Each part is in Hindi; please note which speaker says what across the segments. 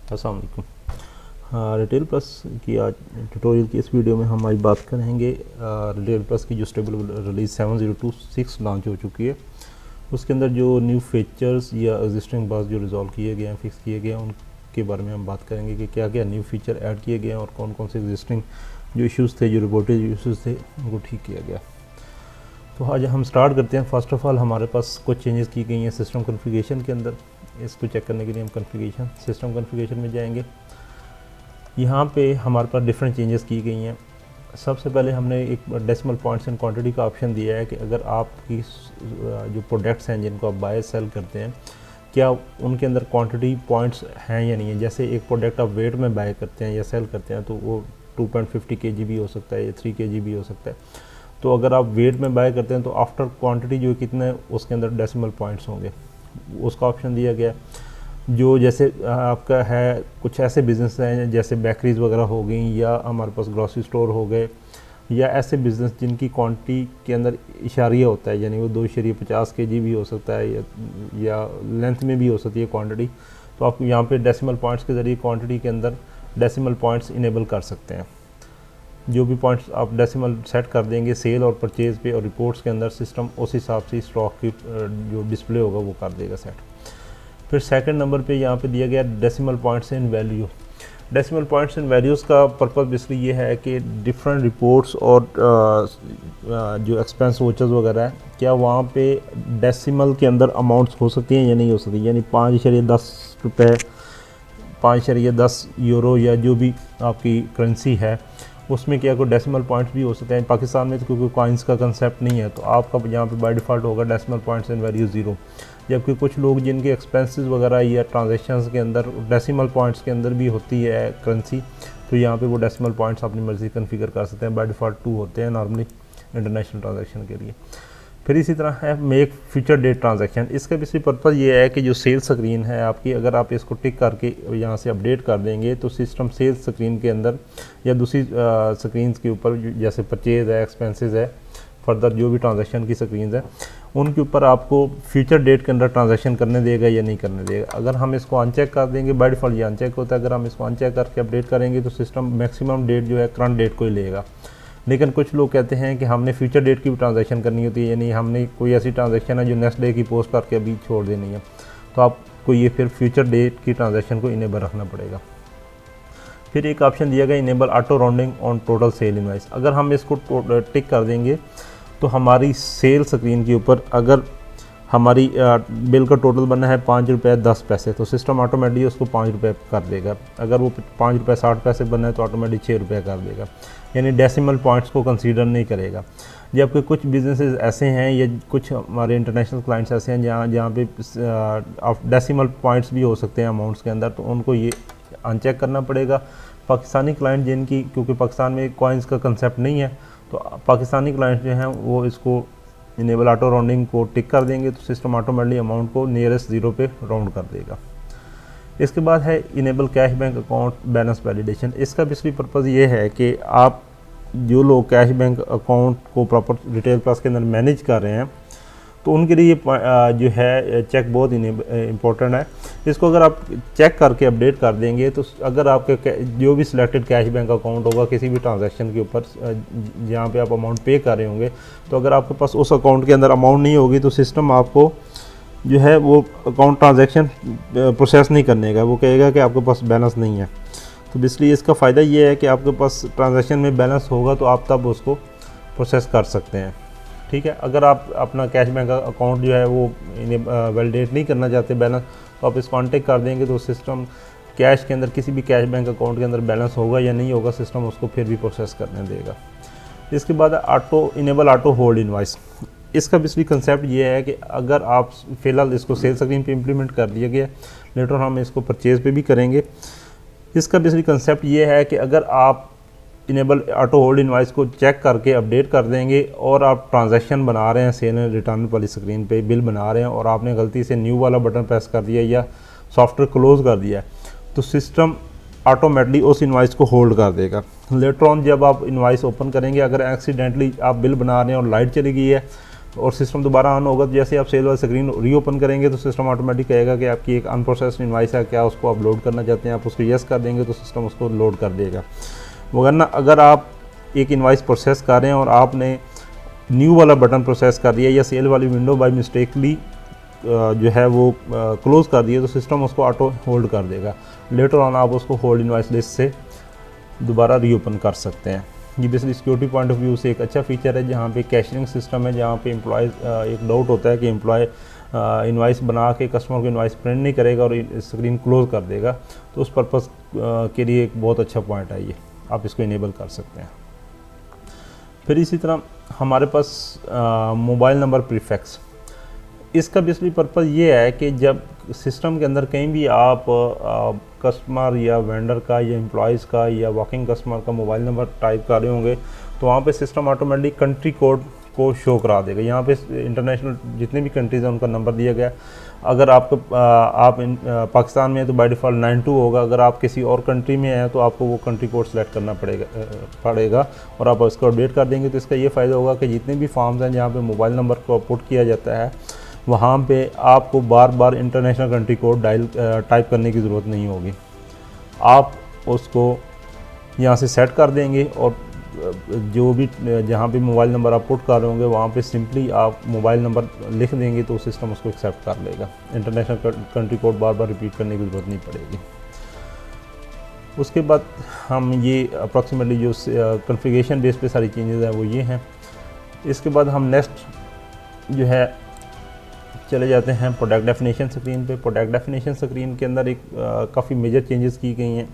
Speaker 1: अस्सलाम वालेकुम। रिटेल प्लस की आज ट्यूटोरियल की इस वीडियो में हम आज बात करेंगे रिटेल प्लस की जो स्टेबल रिलीज 7026 लॉन्च हो चुकी है। उसके अंदर जो न्यू फीचर्स या एग्जिस्टिंग बग्स जो रिजॉल्व किए गए हैं, फिक्स किए गए हैं, उनके बारे में हम बात करेंगे कि क्या क्या न्यू फीचर ऐड किए गए हैं और कौन कौन से एग्जिस्टिंग जो इश्यूज़ थे, जो रिपोर्टेड इश्यूज़ थे, उनको ठीक किया गया। तो आज हम स्टार्ट करते हैं। फ़र्स्ट ऑफ़ ऑल हमारे पास कुछ चेंजेस की गई हैं सिस्टम कॉन्फ़िगरेशन के अंदर। इसको चेक करने के लिए हम सिस्टम कॉन्फ़िगरेशन में जाएंगे। यहाँ पे हमारे पास डिफरेंट चेंजेस की गई हैं। सबसे पहले हमने एक डेसिमल पॉइंट्स एंड क्वांटिटी का ऑप्शन दिया है कि अगर आपकी जो प्रोडक्ट्स हैं जिनको आप बाय सेल करते हैं, क्या उनके अंदर क्वांटिटी पॉइंट्स हैं या नहीं है। जैसे एक प्रोडक्ट आप वेट में बाय करते हैं या सेल करते हैं तो वो 2.50 kg भी हो सकता है या 3 kg भी हो सकता है। तो अगर आप वेट में बाय करते हैं तो आफ्टर क्वांटिटी जो कितने उसके अंदर डेसिमल पॉइंट्स होंगे, उसका ऑप्शन दिया गया। जो जैसे आपका है कुछ ऐसे बिज़नेस हैं जैसे बेकरीज़ वगैरह हो गई, या हमारे पास ग्रॉसरी स्टोर हो गए, या ऐसे बिज़नेस जिनकी क्वांटिटी के अंदर इशारिया होता है, यानी वो 2.50 kg भी हो सकता है या लेंथ में भी हो सकती है क्वांटिटी। तो आप यहाँ पे डेसिमल पॉइंट्स के ज़रिए क्वांटिटी के अंदर डेसिमल पॉइंट्स इनेबल कर सकते हैं। जो भी पॉइंट्स आप डेसिमल सेट कर देंगे सेल और परचेज़ पे और रिपोर्ट्स के अंदर, सिस्टम उस हिसाब से स्टॉक की जो डिस्प्ले होगा वो कर देगा सेट। फिर सेकंड नंबर पे यहाँ पे दिया गया decimal points in value. Decimal points in values का पर्पज़ बेसिकली ये है कि डिफरेंट रिपोर्ट्स और जो एक्सपेंस वोचर्स वगैरह है, क्या वहाँ पे डेसिमल के अंदर अमाउंट्स हो सकती हैं या नहीं हो सकती। यानी 5.10 रुपये, 5.10 यूरो या जो भी आपकी करेंसी है, उसमें क्या कोई डेसिमल पॉइंट्स भी हो सकते हैं। पाकिस्तान में तो क्योंकि कॉइन्स का कंसेप्ट नहीं है, तो आपका यहाँ पे बाय डिफ़ॉल्ट होगा डेसिमल पॉइंट्स इन वैल्यू 0। जबकि कुछ लोग जिनके एक्सपेंसेस वगैरह या ट्रांजैक्शंस के अंदर डेसिमल पॉइंट्स के अंदर भी होती है करेंसी, तो यहाँ पे वो डेसिमल पॉइंट्स अपनी मर्ज़ी कन्फिगर कर सकते हैं। बाय डिफ़ॉल्ट 2 होते हैं नॉर्मली इंटरनेशनल ट्रांजैक्शन के लिए। फिर इसी तरह है मेक फ्यूचर डेट ट्रांजैक्शन। इसका भी पर्पज़ ये है कि जो सेल स्क्रीन है आपकी, अगर आप इसको टिक करके यहाँ से अपडेट कर देंगे तो सिस्टम सेल स्क्रीन के अंदर या दूसरी स्क्रीन के ऊपर, जैसे परचेज़ है, एक्सपेंसेस है, फर्दर जो भी ट्रांजैक्शन की स्क्रीन है, उनके ऊपर आपको फ्यूचर डेट के अंदर ट्रांजैक्शन करने देगा या नहीं करने देगा। अगर हम इसको अनचेक कर देंगे, बाय डिफ़ॉल्ट ये अनचेक होता है, अगर हम इसको अनचेक करके अपडेट करेंगे तो सिस्टम मैक्सिमम डेट जो है करंट डेट को ही लेगा। लेकिन कुछ लोग कहते हैं कि हमने फ्यूचर डेट की भी ट्रांजैक्शन करनी होती है, यानी हमने कोई ऐसी ट्रांजैक्शन है जो नेक्स्ट डे की पोस्ट करके अभी छोड़ देनी है, तो आपको ये फिर फ्यूचर डेट की ट्रांजैक्शन को इनेबल रखना पड़ेगा। फिर एक ऑप्शन दिया गया enable auto rounding on total sale invoice. अगर हम इसको टिक कर देंगे तो हमारी सेल स्क्रीन के ऊपर अगर हमारी बिल का टोटल बना है 5 रुपये 10 पैसे, तो सिस्टम ऑटोमेटिकली उसको 5 रुपये कर देगा। अगर वो 5 रुपये 60 पैसे बना है तो ऑटोमेटिक 6 रुपये कर देगा, यानी डेसिमल पॉइंट्स को कंसीडर नहीं करेगा। जबकि कुछ बिजनेसेस ऐसे हैं या कुछ हमारे इंटरनेशनल क्लाइंट्स ऐसे हैं जहाँ पे डेसिमल पॉइंट्स भी हो सकते हैं अमाउंट्स के अंदर, तो उनको ये अनचेक करना पड़ेगा। पाकिस्तानी क्लाइंट जिनकी, क्योंकि पाकिस्तान में कॉइन्स का कंसेप्ट नहीं है, तो पाकिस्तानी क्लाइंट जो हैं वो इसको इनेबल ऑटो राउंडिंग को टिक कर देंगे तो सिस्टम ऑटोमेटिकली अमाउंट को नियरेस्ट 0 पे राउंड कर देगा। इसके बाद है enable cash bank account balance validation. इसका बेसिकली पर्पज़ ये है कि आप जो लोग कैश बैंक अकाउंट को प्रॉपर रिटेल प्लस के अंदर मैनेज कर रहे हैं, तो उनके लिए जो है चेक बहुत इम्पोर्टेंट है। इसको अगर आप चेक करके अपडेट कर देंगे तो अगर आपके जो भी सिलेक्टेड कैश बैंक अकाउंट होगा किसी भी ट्रांजैक्शन के ऊपर जहाँ पे आप अमाउंट पे कर रहे होंगे, तो अगर आपके पास उस अकाउंट के अंदर अमाउंट नहीं होगी तो सिस्टम आपको जो है वो अकाउंट ट्रांजैक्शन प्रोसेस नहीं करने का, वो कहेगा कि आपके पास बैलेंस नहीं है। तो इसलिए इसका फ़ायदा ये है कि आपके पास ट्रांजैक्शन में बैलेंस होगा तो आप तब उसको प्रोसेस कर सकते हैं। ठीक है, अगर आप अपना कैश बैंक अकाउंट जो है वो वैलिडेट नहीं करना चाहते बैलेंस, तो आप इसको अनटिक कर देंगे तो सिस्टम कैश के अंदर, किसी भी कैश बैंक अकाउंट के अंदर बैलेंस होगा या नहीं होगा, सिस्टम उसको फिर भी प्रोसेस करने देगा। इसके बाद इनेबल ऑटो होल्ड इनवाइस। इसका बेसिकली कंसेप्ट ये है कि अगर आप फ़िलहाल इसको सेल स्क्रीन पे इम्प्लीमेंट कर दिया गया, लेटर हम इसको परचेज़ पे भी करेंगे। इसका बेसिकली कंसेप्ट ये है कि अगर आप इनेबल ऑटो होल्ड इनवाइस को चेक करके अपडेट कर देंगे और आप ट्रांजैक्शन बना रहे हैं सेल एंड रिटर्न वाली स्क्रीन पे, बिल बना रहे हैं और आपने गलती से न्यू वाला बटन प्रेस कर दिया या सॉफ्टवेयर क्लोज़ कर दिया, तो सिस्टम ऑटोमेटिकली उस इनवाइस को होल्ड कर देगा। लेटर ऑन जब आप इनवाइस ओपन करेंगे, अगर एक्सीडेंटली आप बिल बना रहे हैं और लाइट चली गई है, और सिस्टम दोबारा ऑन होगा तो जैसे आप सेल वाली स्क्रीन रीओपन करेंगे तो सिस्टम ऑटोमेटिक कहेगा कि आपकी एक अनप्रोसेस्ड इनवाइस है, क्या उसको आप लोड करना चाहते हैं, आप उसको यस कर देंगे तो सिस्टम उसको लोड कर देगा। वरना अगर आप एक इनवाइस प्रोसेस कर रहे हैं और आपने न्यू वाला बटन प्रोसेस कर दिया या सेल वाली विंडो बाय मिस्टेकली जो है वो क्लोज़ कर दिए तो सिस्टम उसको ऑटो होल्ड कर देगा। लेटर ऑन आप उसको होल्ड इनवाइस लिस्ट से दोबारा रीओपन कर सकते हैं। ये basically security point of view से एक अच्छा फीचर है, जहाँ पे कैशिंग सिस्टम है, जहाँ पे एम्प्लॉयज़ एक डाउट होता है कि एम्प्लॉय इनवाइस बना के कस्टमर को इनवाइस प्रिंट नहीं करेगा और स्क्रीन क्लोज़ कर देगा, तो उस पर्पज़ के लिए एक बहुत अच्छा पॉइंट है ये, आप इसको इनेबल कर सकते हैं। फिर इसी तरह हमारे पास मोबाइल नंबर प्रीफिक्स, इसका बेसिकली पर्पज़ ये है कि जब सिस्टम के अंदर कहीं भी आप कस्टमर या वेंडर का या एम्प्लॉयज़ का या वर्किंग कस्टमर का मोबाइल नंबर टाइप कर रहे होंगे तो वहाँ पे सिस्टम ऑटोमेटिक कंट्री कोड को शो करा देगा। यहाँ पे इंटरनेशनल जितने भी कंट्रीज़ हैं उनका नंबर दिया गया। अगर आपको पाकिस्तान में है तो बाय डिफ़ॉल्ट 92 होगा, अगर आप किसी और कंट्री में हैं तो आपको वो कंट्री कोड सेलेक्ट करना पड़ेगा और आप उसको अपडेट कर देंगे तो इसका ये फ़ायदा होगा कि जितने भी फॉर्म्स हैं जहाँ पे मोबाइल नंबर को पुट किया जाता है वहाँ पे आपको बार बार इंटरनेशनल कंट्री कोड टाइप करने की ज़रूरत नहीं होगी। आप उसको यहाँ से सेट कर देंगे और जो भी जहाँ भी मोबाइल नंबर आप पुट कर रहे होंगे वहाँ पे सिंपली आप मोबाइल नंबर लिख देंगे तो सिस्टम उसको एक्सेप्ट कर लेगा। इंटरनेशनल कंट्री कोड बार बार रिपीट करने की ज़रूरत नहीं पड़ेगी। उसके बाद हम ये अप्रॉक्सीमेटली जो कॉन्फ़िगरेशन बेस पे सारी चेंजेस हैं वो ये हैं। इसके बाद हम नेक्स्ट जो है चले जाते हैं प्रोडक्ट डेफिनेशन स्क्रीन पे। प्रोडक्ट डेफिनेशन स्क्रीन के अंदर एक काफ़ी मेजर चेंजेस की गई हैं।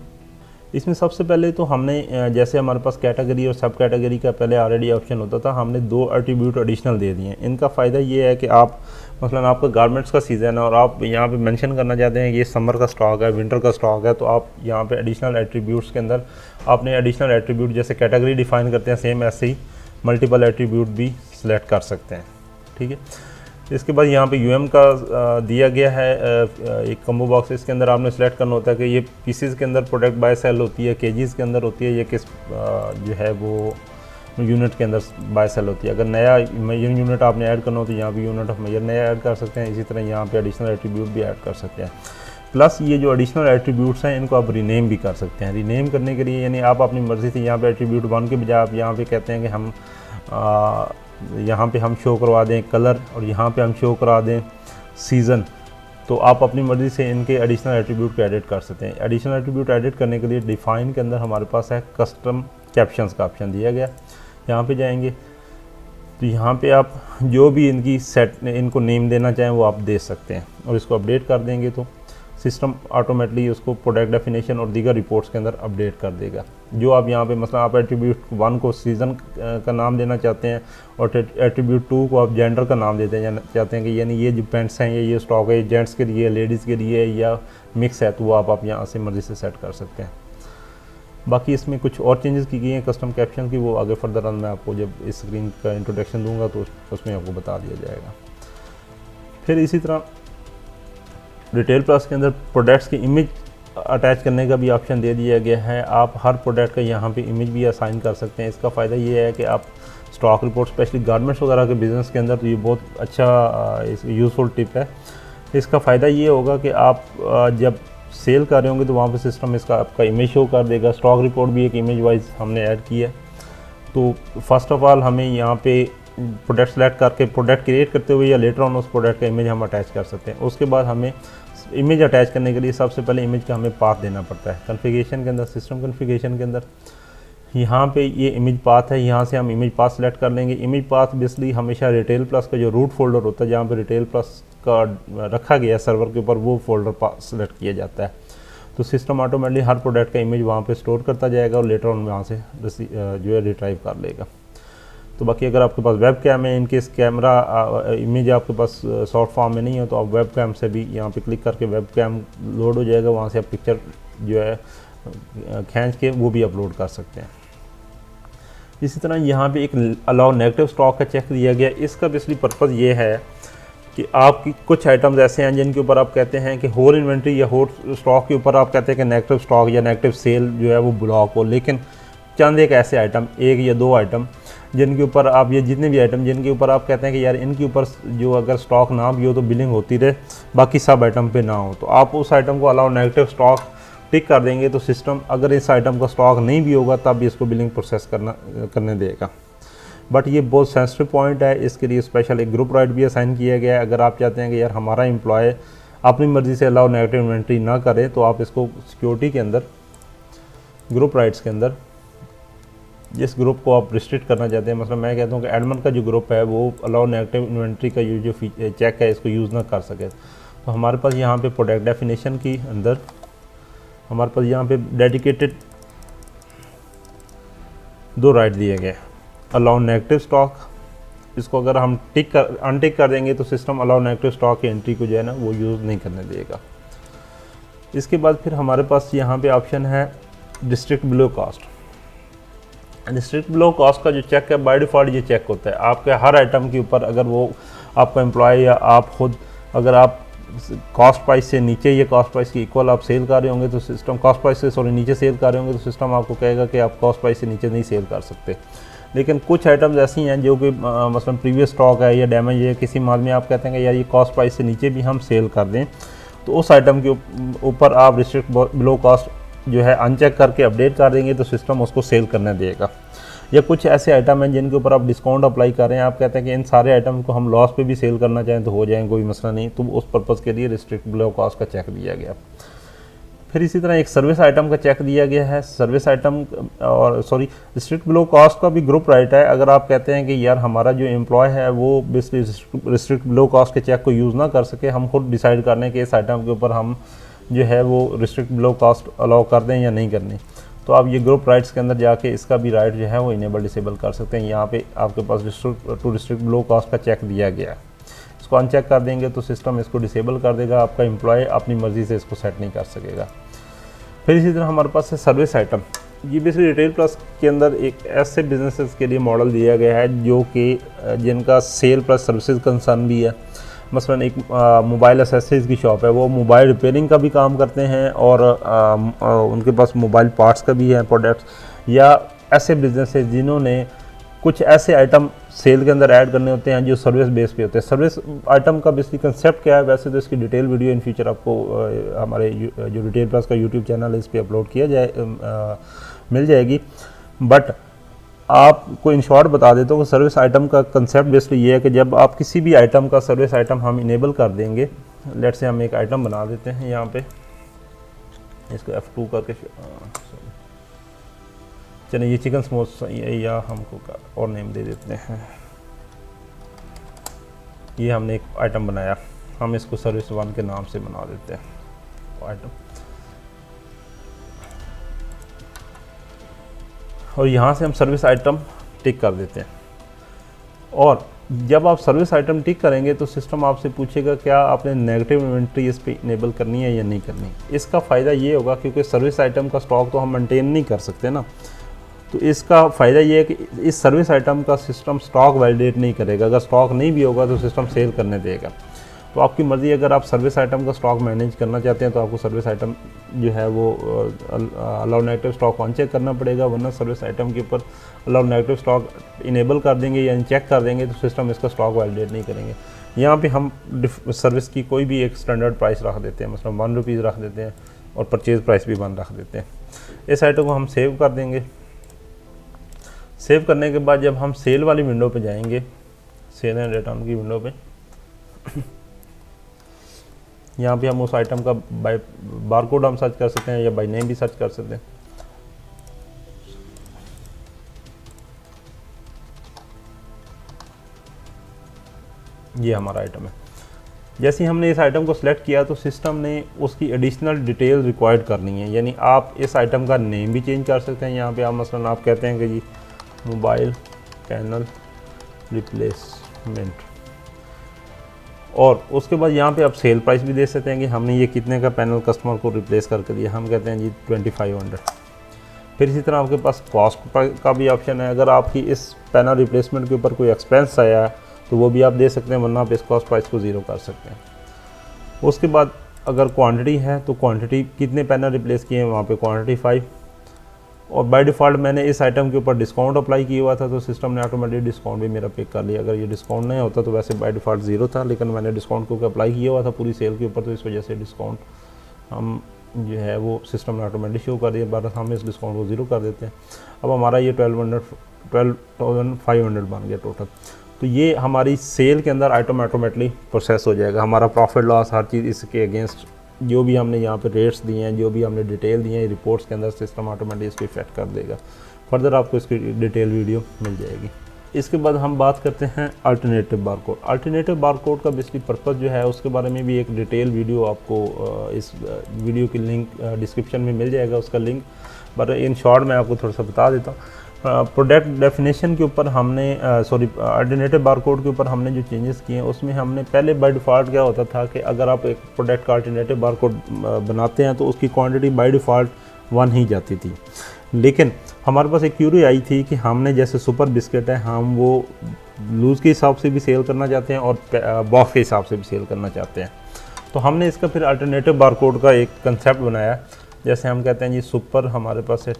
Speaker 1: इसमें सबसे पहले तो हमने जैसे हमारे पास कैटेगरी और सब कैटेगरी का पहले ऑलरेडी ऑप्शन होता था, हमने 2 एट्रीब्यूट एडिशनल दे दिए हैं। इनका फ़ायदा ये है कि आप मसलन आपका गारमेंट्स का सीज़न है और आप यहाँ पे मेंशन करना चाहते हैं कि ये समर का स्टॉक है, विंटर का स्टॉक है, तो आप यहाँ पे एडिशनल एट्रीब्यूट्स के अंदर आपने एडिशनल एट्रीब्यूट जैसे कैटेगरी डिफ़ाइन करते हैं सेम ऐसे ही मल्टीपल एट्रीब्यूट भी सिलेक्ट कर सकते हैं। ठीक है, इसके बाद यहाँ पे यूएम का दिया गया है एक कम्बो बॉक्स। इसके अंदर आपने सेलेक्ट करना होता है कि ये पीसीज के अंदर प्रोडक्ट बाय सेल होती है, केजीज़ के अंदर होती है, ये किस जो है वो यूनिट के अंदर बाय सेल होती है। अगर नया मेजरिंग यूनिट आपने ऐड करना हो तो यहाँ पे यूनिट ऑफ मेजर नया ऐड कर सकते हैं। इसी तरह यहाँ पे एडिशनल एट्रीब्यूट भी ऐड कर सकते हैं। प्लस ये जो एडिशनल एट्रीब्यूट्स हैं इनको आप रीनेम भी कर सकते हैं। रीनेम करने के लिए यानी आप अपनी मर्ज़ी से यहाँ पे एट्रीब्यूट 1 के बजाय आप यहाँ पे कहते हैं कि हम यहाँ पे हम शो करवा दें कलर और यहाँ पे हम शो करा दें सीज़न, तो आप अपनी मर्ज़ी से इनके एडिशनल एट्रीब्यूट को एडिट कर सकते हैं। एडिशनल एट्रीब्यूट एडिट करने के लिए डिफ़ाइन के अंदर हमारे पास है कस्टम कैप्शंस का ऑप्शन दिया गया। यहाँ पे जाएंगे तो यहाँ पे आप जो भी इनको नेम देना चाहें वो आप दे सकते हैं और इसको अपडेट कर देंगे तो सिस्टम ऑटोमेटिकली उसको प्रोडक्ट डेफिनेशन और दीगर रिपोर्ट्स के अंदर अपडेट कर देगा। जो आप यहाँ पे मतलब आप एट्रीब्यूट 1 को सीज़न का नाम देना चाहते हैं और एट्रीब्यूट 2 को आप जेंडर का नाम देते हैं चाहते हैं कि यानी ये जो पैंट्स हैं ये स्टॉक है जेंट्स के लिए, लेडीज़ के लिए या मिक्स है, तो वो आप यहाँ से मर्ज़ी से सेट कर सकते हैं। बाकी इसमें कुछ और चेंजेस की गई हैं कस्टम कैप्शन की, वो आगे फर्दर मैं आपको जब इस स्क्रीन का इंट्रोडक्शन दूँगा तो उसमें आपको बता दिया जाएगा। फिर इसी तरह रिटेल प्लस के अंदर प्रोडक्ट्स की इमेज अटैच करने का भी ऑप्शन दे दिया गया है। आप हर प्रोडक्ट का यहाँ पे इमेज भी असाइन कर सकते हैं। इसका फ़ायदा ये है कि आप स्टॉक रिपोर्ट स्पेशली गारमेंट्स वगैरह के बिज़नेस के अंदर तो ये बहुत अच्छा यूज़फुल टिप है। इसका फ़ायदा ये होगा कि आप जब सेल कर रहे होंगे तो वहाँ पे सिस्टम इसका आपका इमेज शो कर देगा। स्टॉक रिपोर्ट भी एक इमेज वाइज हमने ऐड की है। तो फर्स्ट ऑफ़ ऑल हमें यहाँ पे प्रोडक्ट सेलेक्ट करके प्रोडक्ट क्रिएट करते हुए या लेटर ऑन उस प्रोडक्ट का इमेज हम अटैच कर सकते हैं। उसके बाद हमें इमेज अटैच करने के लिए सबसे पहले इमेज का हमें पाथ देना पड़ता है। कॉन्फ़िगरेशन के अंदर, सिस्टम कॉन्फ़िगरेशन के अंदर यहाँ पे ये इमेज पाथ है, यहाँ से हम इमेज पाथ सेलेक्ट कर लेंगे। इमेज पाथ बेसिकली हमेशा रिटेल प्लस का जो रूट फोल्डर होता है जहाँ पे रिटेल प्लस का रखा गया है सर्वर के ऊपर, वो फोल्डर पाथ सेलेक्ट किया जाता है। तो सिस्टम ऑटोमेटिकली हर प्रोडक्ट का इमेज वहाँ पे स्टोर करता जाएगा और लेटर ऑन वहाँ से जो है रिट्राइव कर लेगा। तो बाकी अगर आपके पास वेब कैम है, इनकेस कैमरा इमेज आपके पास सॉफ्ट फॉर्म में नहीं है तो आप वेब कैम से भी यहाँ पे क्लिक करके वेब कैम लोड हो जाएगा, वहाँ से आप पिक्चर जो है खींच के वो भी अपलोड कर सकते हैं। इसी तरह यहाँ पे एक अलाउ नेगेटिव स्टॉक का चेक दिया गया। इसका बेसिकली पर्पज़ ये है कि आपकी कुछ आइटम्स ऐसे हैं जिनके ऊपर आप कहते हैं कि होल इन्वेंट्री या होल स्टॉक के ऊपर आप कहते हैं कि नेगेटिव स्टॉक या नेगेटिव सेल जो है वो ब्लॉक हो, लेकिन चंद एक ऐसे आइटम, 1 या 2 आइटम जिनके ऊपर आप ये जितने भी आइटम जिनके ऊपर आप कहते हैं कि यार इनके ऊपर जो अगर स्टॉक ना भी हो तो बिलिंग होती रहे, बाकी सब आइटम पे ना हो, तो आप उस आइटम को अलाउ नेगेटिव स्टॉक टिक कर देंगे तो सिस्टम अगर इस आइटम का स्टॉक नहीं भी होगा तब भी इसको बिलिंग प्रोसेस करने देगा। बट ये बहुत सेंसिटिव पॉइंट है, इसके लिए स्पेशल एक ग्रुप राइट भी असाइन किया गया है। अगर आप चाहते हैं कि यार हमारा एम्प्लॉय अपनी मर्ज़ी से अलाउ नेगेटिव इन्वेंट्री ना करे तो आप इसको सिक्योरिटी के अंदर ग्रुप राइट्स के अंदर जिस ग्रुप को आप रिस्ट्रिक्ट करना चाहते हैं, मतलब मैं कहता हूँ कि एडमिन का जो ग्रुप है वो अलाउ नेगेटिव इन्वेंट्री का जो चेक है इसको यूज़ ना कर सके, तो हमारे पास यहाँ पे प्रोडक्ट डेफिनेशन की अंदर हमारे पास यहाँ पे डेडिकेटेड 2 राइट दिए गए। अलाउ नेगेटिव स्टॉक, इसको अगर हम अनटिक कर देंगे तो सिस्टम अलाउ नेगेटिव स्टॉक की एंट्री को जो है ना वो यूज़ नहीं करने देगा। इसके बाद फिर हमारे पास यहाँ पे ऑप्शन है district below cost. District below cost का जो चेक है बाय डिफ़ॉल्ट ये चेक होता है आपके हर आइटम के ऊपर। अगर वो आपका एम्प्लॉय या आप खुद अगर आप कॉस्ट प्राइस से नीचे या कॉस्ट प्राइस के इक्वल आप सेल कर रहे होंगे तो सिस्टम नीचे सेल कर रहे होंगे तो सिस्टम आपको कहेगा कि आप कॉस्ट प्राइस से नीचे नहीं सेल कर सकते। लेकिन कुछ आइटम्स ऐसी हैं जो कि मसलन प्रीवियस स्टॉक है या डैमेज है किसी माल में, आप कहते हैं कि यार ये कॉस्ट प्राइस से नीचे भी हम सेल कर दें, तो उस आइटम के ऊपर आप डिस्ट्रिक्ट बिलो कॉस्ट जो है अनचेक करके अपडेट कर देंगे तो सिस्टम उसको सेल करने देगा। या कुछ ऐसे आइटम हैं जिनके ऊपर आप डिस्काउंट अप्लाई कर रहे हैं, आप कहते हैं कि इन सारे आइटम को हम लॉस पे भी सेल करना चाहें तो हो जाए, कोई मसला नहीं, तो उस पर्पज़ के लिए डिस्ट्रिक्ट बिलो कॉस्ट का चेक दिया गया। फिर इसी तरह एक सर्विस आइटम का चेक दिया गया है। Service item district below cost का भी ग्रुप राइट है। अगर आप कहते हैं कि यार हमारा जो एम्प्लॉय है वो बेसिकली डिस्ट्रिक्ट बिलो कॉस्ट के चेक को यूज़ ना कर सके, हम खुद डिसाइड करने के इस आइटम के ऊपर हम जो है वो डिस्ट्रिक्ट बिलो कॉस्ट अलाउ कर दें या नहीं करनी, तो आप ये ग्रुप राइट्स के अंदर जाके इसका भी राइट जो है वो इनेबल डिसेबल कर सकते हैं। यहाँ पे आपके पास डिस्ट्रिक्ट बिलो कॉस्ट का चेक दिया गया है, इसको अनचेक कर देंगे तो सिस्टम इसको डिसेबल कर देगा, आपका एम्प्लॉय अपनी मर्ज़ी से इसको सेट नहीं कर सकेगा। फिर इसी तरह हमारे पास है सर्विस आइटम। ये बेसिकली रिटेल प्लस के अंदर एक ऐसे बिजनेसेस के लिए मॉडल दिया गया है जो कि जिनका सेल प्लस सर्विसेज कंसर्न भी है। मसलन एक मोबाइल एसेसरीज़ की शॉप है, वो मोबाइल रिपेयरिंग का भी काम करते हैं और उनके पास मोबाइल पार्ट्स का भी है प्रोडक्ट्स, या ऐसे बिजनेस है जिन्होंने कुछ ऐसे आइटम सेल के अंदर ऐड करने होते हैं जो सर्विस बेस पे होते हैं। सर्विस आइटम का बेसिकली कंसेप्ट क्या है, वैसे तो इसकी डिटेल वीडियो इन फ्यूचर आपको हमारे जो रिटेल प्लस का यूट्यूब चैनल है इस पर अपलोड मिल जाएगी, बट आपको इन शॉर्ट बता देता हूँ कि सर्विस आइटम का कंसेप्ट बेसिकली ये है कि जब आप किसी भी आइटम का सर्विस आइटम हम इनेबल कर देंगे, लेट्स से हम एक आइटम बना देते हैं यहाँ पे, इसको F2 करके चलिए ये चिकन स्मोक्स या हमको और नेम दे देते हैं। ये हमने एक आइटम बनाया, हम इसको सर्विस 1 के नाम से बना देते हैं आइटम, और यहाँ से हम सर्विस आइटम टिक कर देते हैं। और जब आप सर्विस आइटम टिक करेंगे तो सिस्टम आपसे पूछेगा क्या आपने नेगेटिव इन्वेंट्री इस पर इनेबल करनी है या नहीं करनी। इसका फ़ायदा ये होगा क्योंकि सर्विस आइटम का स्टॉक तो हम मेंटेन नहीं कर सकते ना, तो इसका फ़ायदा ये है कि इस सर्विस आइटम का सिस्टम स्टॉक वैलिडेट नहीं करेगा। अगर स्टॉक नहीं भी होगा तो सिस्टम सेल करने देगा। तो आपकी मर्ज़ी, अगर आप सर्विस आइटम का स्टॉक मैनेज करना चाहते हैं तो आपको सर्विस आइटम जो है वो अलाउ नेगेटिव स्टॉक अनचेक करना पड़ेगा, वरना सर्विस आइटम के ऊपर अलाउ नेगेटिव स्टॉक इनेबल कर देंगे या अनचेक कर देंगे तो सिस्टम इसका स्टॉक वैलिडेट नहीं करेंगे। यहाँ पे हम सर्विस की कोई भी एक स्टैंडर्ड प्राइस रख देते हैं, मतलब 1 रुपीज़ रख देते हैं और परचेज़ प्राइस भी 1 रख देते हैं। इस आइटम को हम सेव कर देंगे। सेव करने के बाद जब हम सेल वाली विंडो पे जाएंगे, सेल एंड रिटर्न की विंडो पे, यहाँ पे हम उस आइटम का बाय बारकोड हम सर्च कर सकते हैं या बाय नेम भी सर्च कर सकते हैं। ये हमारा आइटम है। जैसे ही हमने इस आइटम को सिलेक्ट किया तो सिस्टम ने उसकी एडिशनल डिटेल रिक्वायर्ड करनी है, यानी आप इस आइटम का नेम भी चेंज कर सकते हैं। यहाँ पे आप मसलन आप कहते हैं कि जी मोबाइल पैनल रिप्लेसमेंट, और उसके बाद यहाँ पे आप सेल प्राइस भी दे सकते हैं कि हमने ये कितने का पैनल कस्टमर को रिप्लेस करके दिया, हम कहते हैं जी 2500। फिर इसी तरह आपके पास कॉस्ट का भी ऑप्शन है। अगर आपकी इस पैनल रिप्लेसमेंट के ऊपर कोई एक्सपेंस आया है तो वो भी आप दे सकते हैं, वरना आप इस कॉस्ट प्राइस को 0 कर सकते हैं। उसके बाद अगर क्वांटिटी है तो क्वांटिटी कितने पैनल रिप्लेस किए हैं, वहाँ पे क्वांटिटी 5। और बाय डिफ़ॉल्ट मैंने इस आइटम के ऊपर डिस्काउंट अप्लाई किया हुआ था, तो सिस्टम ने ऑटोमेटिक डिस्काउंट भी मेरा पिक कर लिया। अगर ये डिस्काउंट नहीं होता तो वैसे बाय डिफ़ॉल्ट 0 था, लेकिन मैंने डिस्काउंट को अप्लाई किया हुआ था पूरी सेल के ऊपर, तो इस वजह से डिस्काउंट हम जो है वो सिस्टम ने ऑटोमेटिक शो कर दिया। बस हम इस डिस्काउंट को 0 कर देते हैं। अब हमारा ये 12,500 बन गया टोटल। तो ये हमारी सेल के अंदर ऑटोमेटिकली प्रोसेस हो जाएगा। हमारा प्रॉफिट लॉस हर चीज़ इसके अगेंस्ट जो भी हमने यहाँ पे रेट्स दिए हैं, जो भी हमने डिटेल दिए हैं रिपोर्ट्स के अंदर, सिस्टम ऑटोमेटिक इसको इफेक्ट कर देगा। फर्दर आपको इसकी डिटेल वीडियो मिल जाएगी। इसके बाद हम बात करते हैं अल्टरनेटिव बारकोड। अल्टरनेटिव बारकोड का बेसिकली पर्पज़ जो है उसके बारे में भी एक डिटेल वीडियो आपको इस वीडियो की लिंक डिस्क्रिप्शन में मिल जाएगा, उसका लिंक। बट इन शॉर्ट मैं आपको थोड़ा सा बता देता हूँ। प्रोडक्ट डेफिनेशन के ऊपर हमने अल्टरनेटिव बारकोड के ऊपर हमने जो चेंजेस किए हैं उसमें हमने पहले बाय डिफ़ॉल्ट क्या होता था कि अगर आप एक प्रोडक्ट का अल्टरनेटिव बारकोड बनाते हैं तो उसकी क्वांटिटी बाय डिफ़ॉल्ट 1 ही जाती थी। लेकिन हमारे पास एक क्यूरी आई थी कि हमने जैसे सुपर बिस्किट है, हम वो लूज़ के हिसाब से भी सेल करना चाहते हैं और बॉक्स के हिसाब से भी सेल करना चाहते हैं। तो हमने इसका फिर अल्टरनेटिव बारकोड का एक कंसेप्ट बनाया। जैसे हम कहते हैं जी सुपर हमारे पास है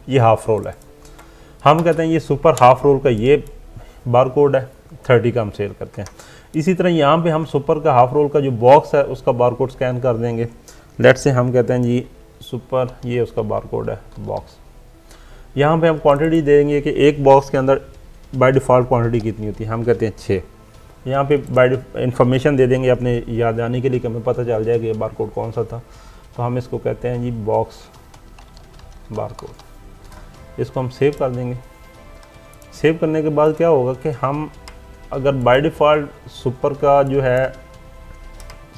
Speaker 1: ये हाफ रोल है, हम कहते हैं ये सुपर हाफ रोल का ये बारकोड है, 30 का हम सेल करते हैं। इसी तरह यहाँ पे हम सुपर का हाफ रोल का जो बॉक्स है उसका बारकोड स्कैन कर देंगे। लेट्स से हम कहते हैं जी सुपर, ये उसका बारकोड है बॉक्स। यहाँ पे हम क्वांटिटी देंगे कि एक बॉक्स के अंदर बाय डिफ़ॉल्ट क्वांटिटी कितनी होती है, हम कहते हैं 6। यहाँ पे बाय इंफॉर्मेशन दे देंगे अपने याद आने के लिए कि हमें पता चल जाए कि ये बारकोड कौन सा था। तो हम इसको कहते हैं जी बॉक्स बारकोड। इसको हम सेव कर देंगे। सेव करने के बाद क्या होगा कि हम अगर बाय डिफ़ॉल्ट सुपर का जो है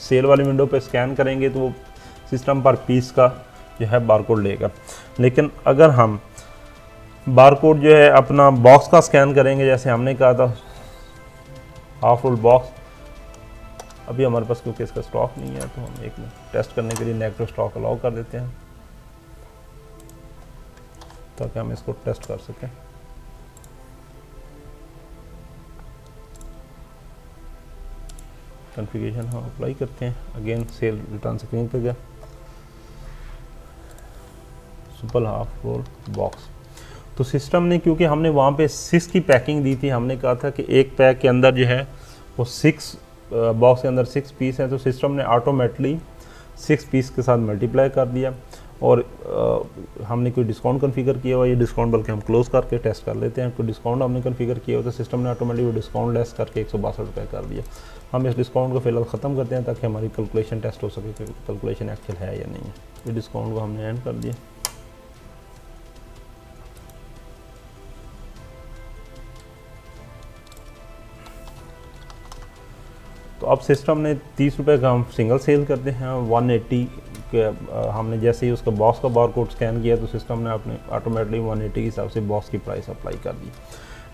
Speaker 1: सेल वाली विंडो पे स्कैन करेंगे तो वो सिस्टम पर पीस का जो है बारकोड लेगा। लेकिन अगर हम बारकोड जो है अपना बॉक्स का स्कैन करेंगे, जैसे हमने कहा था हाफ रोल बॉक्स, अभी हमारे पास क्योंकि इसका स्टॉक नहीं है तो हम एक टेस्ट करने के लिए नेगेटिव स्टॉक अलाउ कर देते हैं ताकि हम इसको टेस्ट कर सकें। कॉन्फ़िगरेशन हम अप्लाई करते हैं, अगेन सेल रिटर्न स्क्रीन पे गया, सुपर हाफ रोल बॉक्स। तो सिस्टम ने, क्योंकि हमने वहाँ पे 6 की पैकिंग दी थी, हमने कहा था कि एक पैक के अंदर जो है वो 6 बॉक्स के अंदर 6 पीस हैं, तो सिस्टम ने ऑटोमेटिकली 6 पीस के साथ मल्टीप्लाई कर दिया। और हमने कोई डिस्काउंट कॉन्फ़िगर किया हुआ, ये डिस्काउंट बल्कि हम क्लोज़ करके टेस्ट कर लेते हैं। कोई डिस्काउंट हमने कॉन्फ़िगर किया हुआ तो सिस्टम ने ऑटोमेटिक वो डिस्काउंट लेस करके 162 रुपये कर दिया। हम इस डिस्काउंट को फिलहाल ख़त्म करते हैं ताकि हमारी कैलकुलेशन टेस्ट हो सके कि कैलकुलेशन एक्चुअल है या नहीं है। ये डिस्काउंट को हमने एंड कर दिया। तो अब सिस्टम ने 30 रुपये का हम सिंगल सेल करते हैं, 180 के हमने जैसे ही उसका बॉक्स का बारकोड स्कैन किया तो सिस्टम ने अपने ऑटोमेटिकली 180 के हिसाब से बॉक्स की प्राइस अप्लाई कर दी।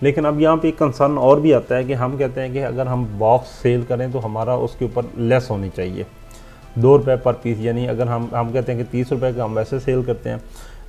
Speaker 1: लेकिन अब यहाँ पे एक कंसर्न और भी आता है कि हम कहते हैं कि अगर हम बॉक्स सेल करें तो हमारा उसके ऊपर लेस होनी चाहिए, 2 रुपये पर पीस। यानी अगर हम कहते हैं कि 30 रुपये का हम वैसे सेल करते हैं,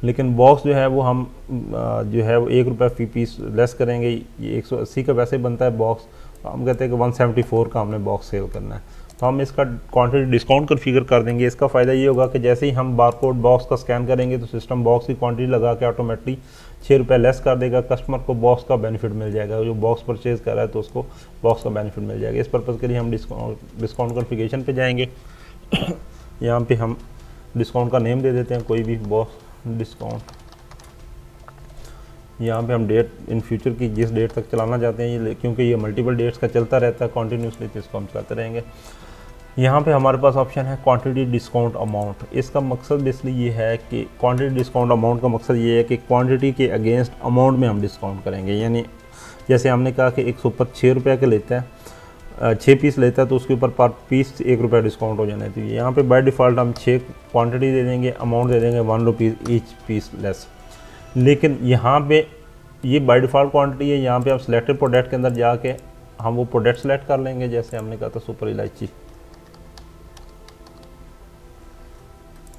Speaker 1: लेकिन बॉक्स जो है वो हम जो है वो 1 रुपये फी पीस लेस करेंगे। ये 180 का वैसे बनता है बॉक्स, हम कहते हैं कि 174 का हमने बॉक्स सेल करना है। तो हम इसका क्वांटिटी डिस्काउंट कॉन्फ़िगर कर देंगे। इसका फ़ायदा ये होगा कि जैसे ही हम बारकोड बॉक्स का स्कैन करेंगे तो सिस्टम बॉक्स की क्वांटिटी लगा के ऑटोमेटिकली 6 रुपये लेस कर देगा। कस्टमर को बॉक्स का बेनिफिट मिल जाएगा, जो बॉक्स परचेज़ कर रहा है तो उसको बॉक्स का बेनिफिट मिल जाएगा। इस पर्पज़ के लिए हम डिस्काउंट कॉन्फ़िगरेशन पे जाएंगे। यहाँ पे हम डिस्काउंट का नेम दे देते हैं, कोई भी बॉक्स डिस्काउंट। यहाँ पे हम डेट इन फ्यूचर की जिस डेट तक चलाना चाहते हैं, ये क्योंकि ये मल्टीपल डेट्स का चलता रहता है कॉन्टीन्यूसली, तो इसको हम चलाते रहेंगे। यहाँ पे हमारे पास ऑप्शन है क्वांटिटी डिस्काउंट अमाउंट। इसका मकसद इसलिए ये है कि क्वांटिटी डिस्काउंट अमाउंट का मकसद ये है कि क्वांटिटी के अगेंस्ट अमाउंट में हम डिस्काउंट करेंगे। यानी जैसे हमने कहा कि एक सुपर 6 रुपये का लेता है, 6 पीस लेता है तो उसके ऊपर पर पीस 1 रुपये डिस्काउंट हो जाना चाहिए। यहाँ पे बाय डिफ़ॉल्ट हम 6 क्वांटिटी दे देंगे, अमाउंट दे देंगे 1 रुपीज़ ईच पीस लेस। लेकिन यहाँ पे ये बाय डिफ़ॉल्ट क्वांटिटी है। यहाँ पे हम सिलेक्टेड प्रोडक्ट के अंदर जाके हम वो प्रोडक्ट सेलेक्ट कर लेंगे। जैसे हमने कहा था सुपर इलायची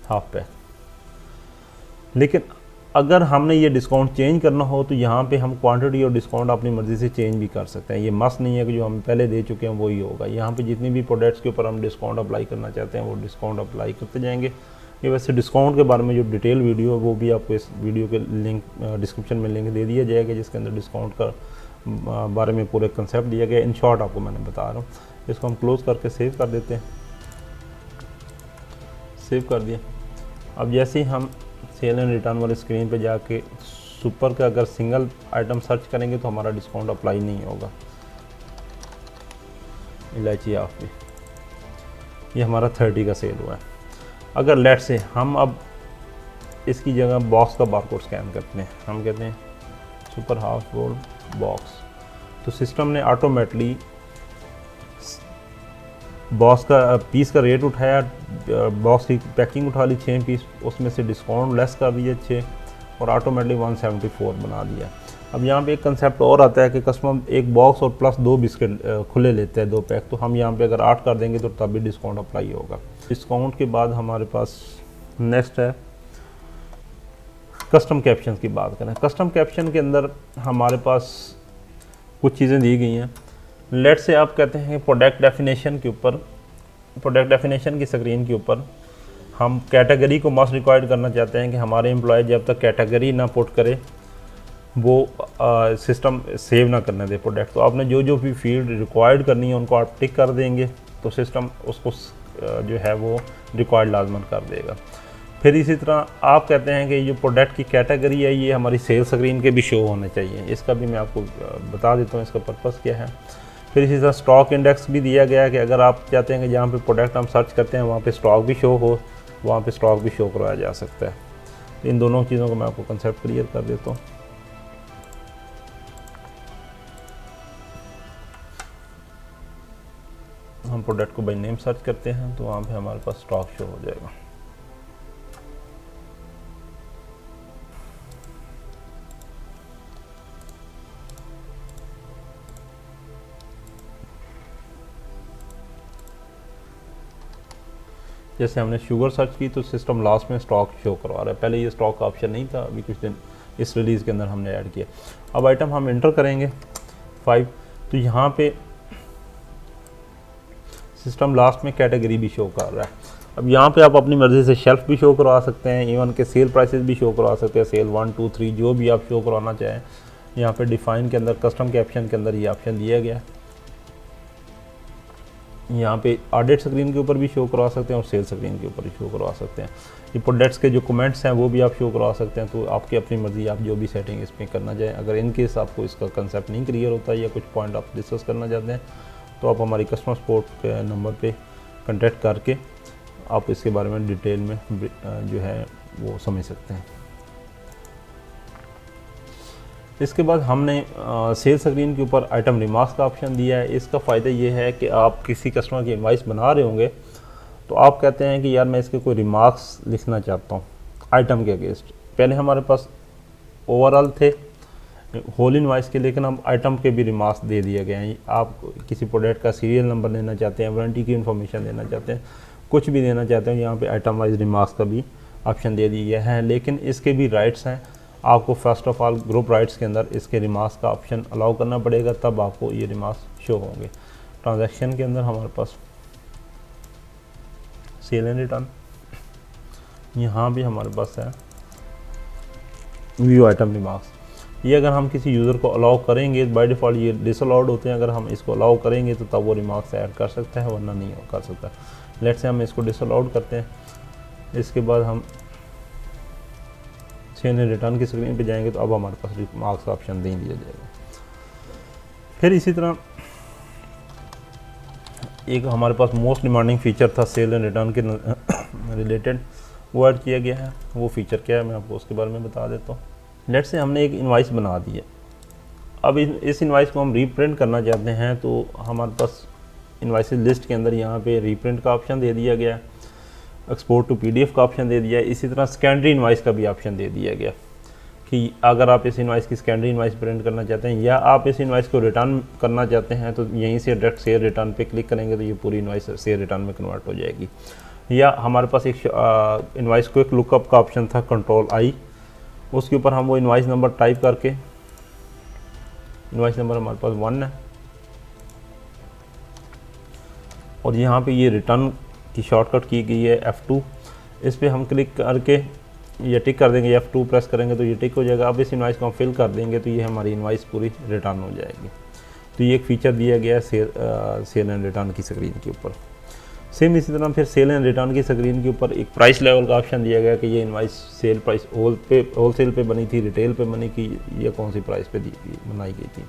Speaker 1: हाफ पैक। लेकिन अगर हमने ये डिस्काउंट चेंज करना हो तो यहाँ पे हम क्वांटिटी और डिस्काउंट अपनी मर्ज़ी से चेंज भी कर सकते हैं। ये मस्ट नहीं है कि जो हम पहले दे चुके हैं वही होगा। यहाँ पे जितनी भी प्रोडक्ट्स के ऊपर हम डिस्काउंट अप्लाई करना चाहते हैं वो डिस्काउंट अप्लाई करते जाएंगे। ये वैसे डिस्काउंट के बारे में जो डिटेल वीडियो है वो भी आपको इस वीडियो के लिंक डिस्क्रिप्शन में लिंक दे दिया जाएगा, जिसके अंदर डिस्काउंट का बारे में पूरे कंसेप्ट दिया गया। इन शॉर्ट आपको मैंने बता रहा हूँ। इसको हम क्लोज़ करके सेव कर देते हैं। सेव कर दिया। अब जैसे ही हम सेल एंड रिटर्न वाली स्क्रीन पे जाके सुपर का अगर सिंगल आइटम सर्च करेंगे तो हमारा डिस्काउंट अप्लाई नहीं होगा। इलायची ऑफ पे ये हमारा 30 का सेल हुआ है। अगर लेट से हम अब इसकी जगह बॉक्स का बारकोड स्कैन करते हैं, हम कहते हैं सुपर हाउस होल्ड बॉक्स, तो सिस्टम ने ऑटोमेटिकली बॉक्स का पीस का रेट उठाया, बॉक्स की पैकिंग उठा ली 6 पीस, उसमें से डिस्काउंट लेस कर दिया 6 और ऑटोमेटिकली 174 बना दिया। अब यहाँ पे एक कंसेप्ट और आता है कि कस्टमर एक बॉक्स और प्लस 2 बिस्किट खुले लेते हैं 2 पैक, तो हम यहाँ पे अगर 8 कर देंगे तो तब भी डिस्काउंट अप्लाई होगा। डिस्काउंट के बाद हमारे पास नेक्स्ट है कस्टम कैप्शन की बात करें। कस्टम कैप्शन के अंदर हमारे पास कुछ चीज़ें दी गई हैं। लेट से आप कहते हैं प्रोडक्ट डेफिनेशन के ऊपर, प्रोडक्ट डेफिनेशन की स्क्रीन के ऊपर हम कैटेगरी को मस्ट रिक्वायर्ड करना चाहते हैं कि हमारे एम्प्लॉय जब तक कैटेगरी ना पुट करे वो सिस्टम सेव ना करने दे प्रोडक्ट। तो आपने जो जो भी फील्ड रिक्वायर्ड करनी है उनको आप टिक कर देंगे तो सिस्टम उसको जो है वो रिक्वायर्ड लाजमन कर देगा। फिर इसी तरह आप कहते हैं कि जो प्रोडक्ट की कैटेगरी है ये हमारी सेल स्क्रीन के भी शो होने चाहिए। इसका भी मैं आपको बता देता हूँ इसका पर्पज़ क्या है। फिर इसी तरह स्टॉक इंडेक्स भी दिया गया है कि अगर आप चाहते हैं कि जहाँ पे प्रोडक्ट हम सर्च करते हैं वहाँ पे स्टॉक भी शो हो, वहाँ पे स्टॉक भी शो करवाया जा सकता है। तो इन दोनों चीज़ों को मैं आपको कंसेप्ट क्लियर कर देता हूँ। हम प्रोडक्ट को बाय नेम सर्च करते हैं तो वहाँ पे हमारे पास स्टॉक शो हो जाएगा। जैसे हमने शुगर सर्च की तो सिस्टम लास्ट में स्टॉक शो करवा रहा है। पहले ये स्टॉक का ऑप्शन नहीं था, अभी कुछ दिन इस रिलीज़ के अंदर हमने ऐड किया। अब आइटम हम इंटर करेंगे 5, तो यहाँ पे सिस्टम लास्ट में कैटेगरी भी शो कर रहा है। अब यहाँ पे आप अपनी मर्ज़ी से शेल्फ भी शो करवा सकते हैं, इवन के सेल प्राइसेस भी शो करवा सकते हैं, सेल 1 2 3 जो भी आप शो करवाना चाहें। यहाँ पे डिफ़ाइन के अंदर कस्टम कैप्शन के अंदर ये ऑप्शन दिया गया है। यहाँ पे ऑडिट स्क्रीन के ऊपर भी शो करवा सकते हैं और सेल स्क्रीन के ऊपर भी शो करवा सकते हैं। ये प्रोडक्ट्स के जो कमेंट्स हैं वो भी आप शो करवा सकते हैं। तो आपकी अपनी मर्ज़ी, आप जो भी सेटिंग इसमें करना चाहें। अगर इन केस आपको इसका कंसेप्ट नहीं क्लियर होता या कुछ पॉइंट आप डिस्कस करना चाहते हैं तो आप हमारी कस्टमर सपोर्ट के नंबर पे कांटेक्ट करके आप इसके बारे में डिटेल में जो है वो समझ सकते हैं। इसके बाद हमने सेल स्क्रीन के ऊपर आइटम रिमार्क्स का ऑप्शन दिया है। इसका फ़ायदा ये है कि आप किसी कस्टमर की इनवाइस बना रहे होंगे तो आप कहते हैं कि यार मैं इसके कोई रिमार्क्स लिखना चाहता हूँ आइटम के अगेंस्ट। पहले हमारे पास ओवरऑल थे होल इनवाइस के, लेकिन अब आइटम के भी रिमार्क्स दे दिए गए हैं। आप किसी प्रोडक्ट का सीरियल नंबर देना चाहते हैं, वारंटी की इन्फॉर्मेशन देना चाहते हैं, कुछ भी देना चाहते हैं, यहाँ पे आइटम वाइज रिमार्क्स का भी ऑप्शन दे दिया गया है। लेकिन इसके भी राइट्स हैं। आपको first of all group rights के अंदर इसके रिमार्क्स का ऑप्शन अलाउ करना पड़ेगा, तब आपको ये रिमार्क्स शो होंगे। ट्रांजैक्शन के अंदर हमारे पास सेल एंड रिटर्न, यहाँ भी हमारे पास है व्यू आइटम रिमार्क्स। ये अगर हम किसी यूज़र को अलाउ करेंगे, बाय डिफ़ॉल्ट ये डिसअलाउड होते हैं, अगर हम इसको अलाउ करेंगे तो तब वो रिमार्क्स ऐड कर सकता है, वरना नहीं कर सकता। लेट से हम इसको डिसअलाउड करते हैं। इसके बाद हम सेल एंड रिटर्न की स्क्रीन पे जाएंगे तो अब हमारे पास रिमार्क्स का ऑप्शन नहीं दिया जाएगा। फिर इसी तरह एक हमारे पास मोस्ट डिमांडिंग फीचर था सेल एंड रिटर्न के रिलेटेड, वो ऐड किया गया है। वो फीचर क्या है मैं आपको उसके बारे में बता देता हूँ। लेट से हमने एक इनवाइस बना दी है। अब इस इनवाइस को हम रीप्रिंट करना चाहते हैं तो हमारे पास इनवाइसेस लिस्ट के अंदर यहाँ पे रीप्रिंट का ऑप्शन दे दिया गया, एक्सपोर्ट टू PDF का ऑप्शन दे दिया है। इसी तरह स्कैनरी इनवाइस का भी ऑप्शन दे दिया गया कि अगर आप इस इनवाइस की स्कैनरी इनवाइस प्रिंट करना चाहते हैं या आप इस इनवाइस को रिटर्न करना चाहते हैं तो यहीं से डायरेक्ट शेयर रिटर्न पे क्लिक करेंगे तो ये पूरी इनवाइस शेयर रिटर्न में कन्वर्ट हो जाएगी। या हमारे पास एक इनवाइस क्विक लुकअप का ऑप्शन था Ctrl+I, उसके ऊपर हम वो इनवाइस नंबर टाइप करके, इनवाइस नंबर हमारे पास 1 है और यहाँ पे ये रिटर्न की शॉर्टकट की गई है F2। इस पर हम क्लिक करके ये टिक कर देंगे, F2 प्रेस करेंगे तो ये टिक हो जाएगा। अब इस इनवाइस को हम फिल कर देंगे तो ये हमारी इनवाइस पूरी रिटर्न हो जाएगी। तो ये एक फ़ीचर दिया गया है सेल एंड रिटर्न की स्क्रीन के ऊपर। सेम इसी तरह फिर सेल एंड रिटर्न की स्क्रीन के ऊपर एक प्राइस लेवल का ऑप्शन दिया गया कि ये इनवाइस सेल प्राइस होलसेल पे बनी थी, रिटेल पे बनी थी, या कौन सी प्राइस पे बनाई गई थी।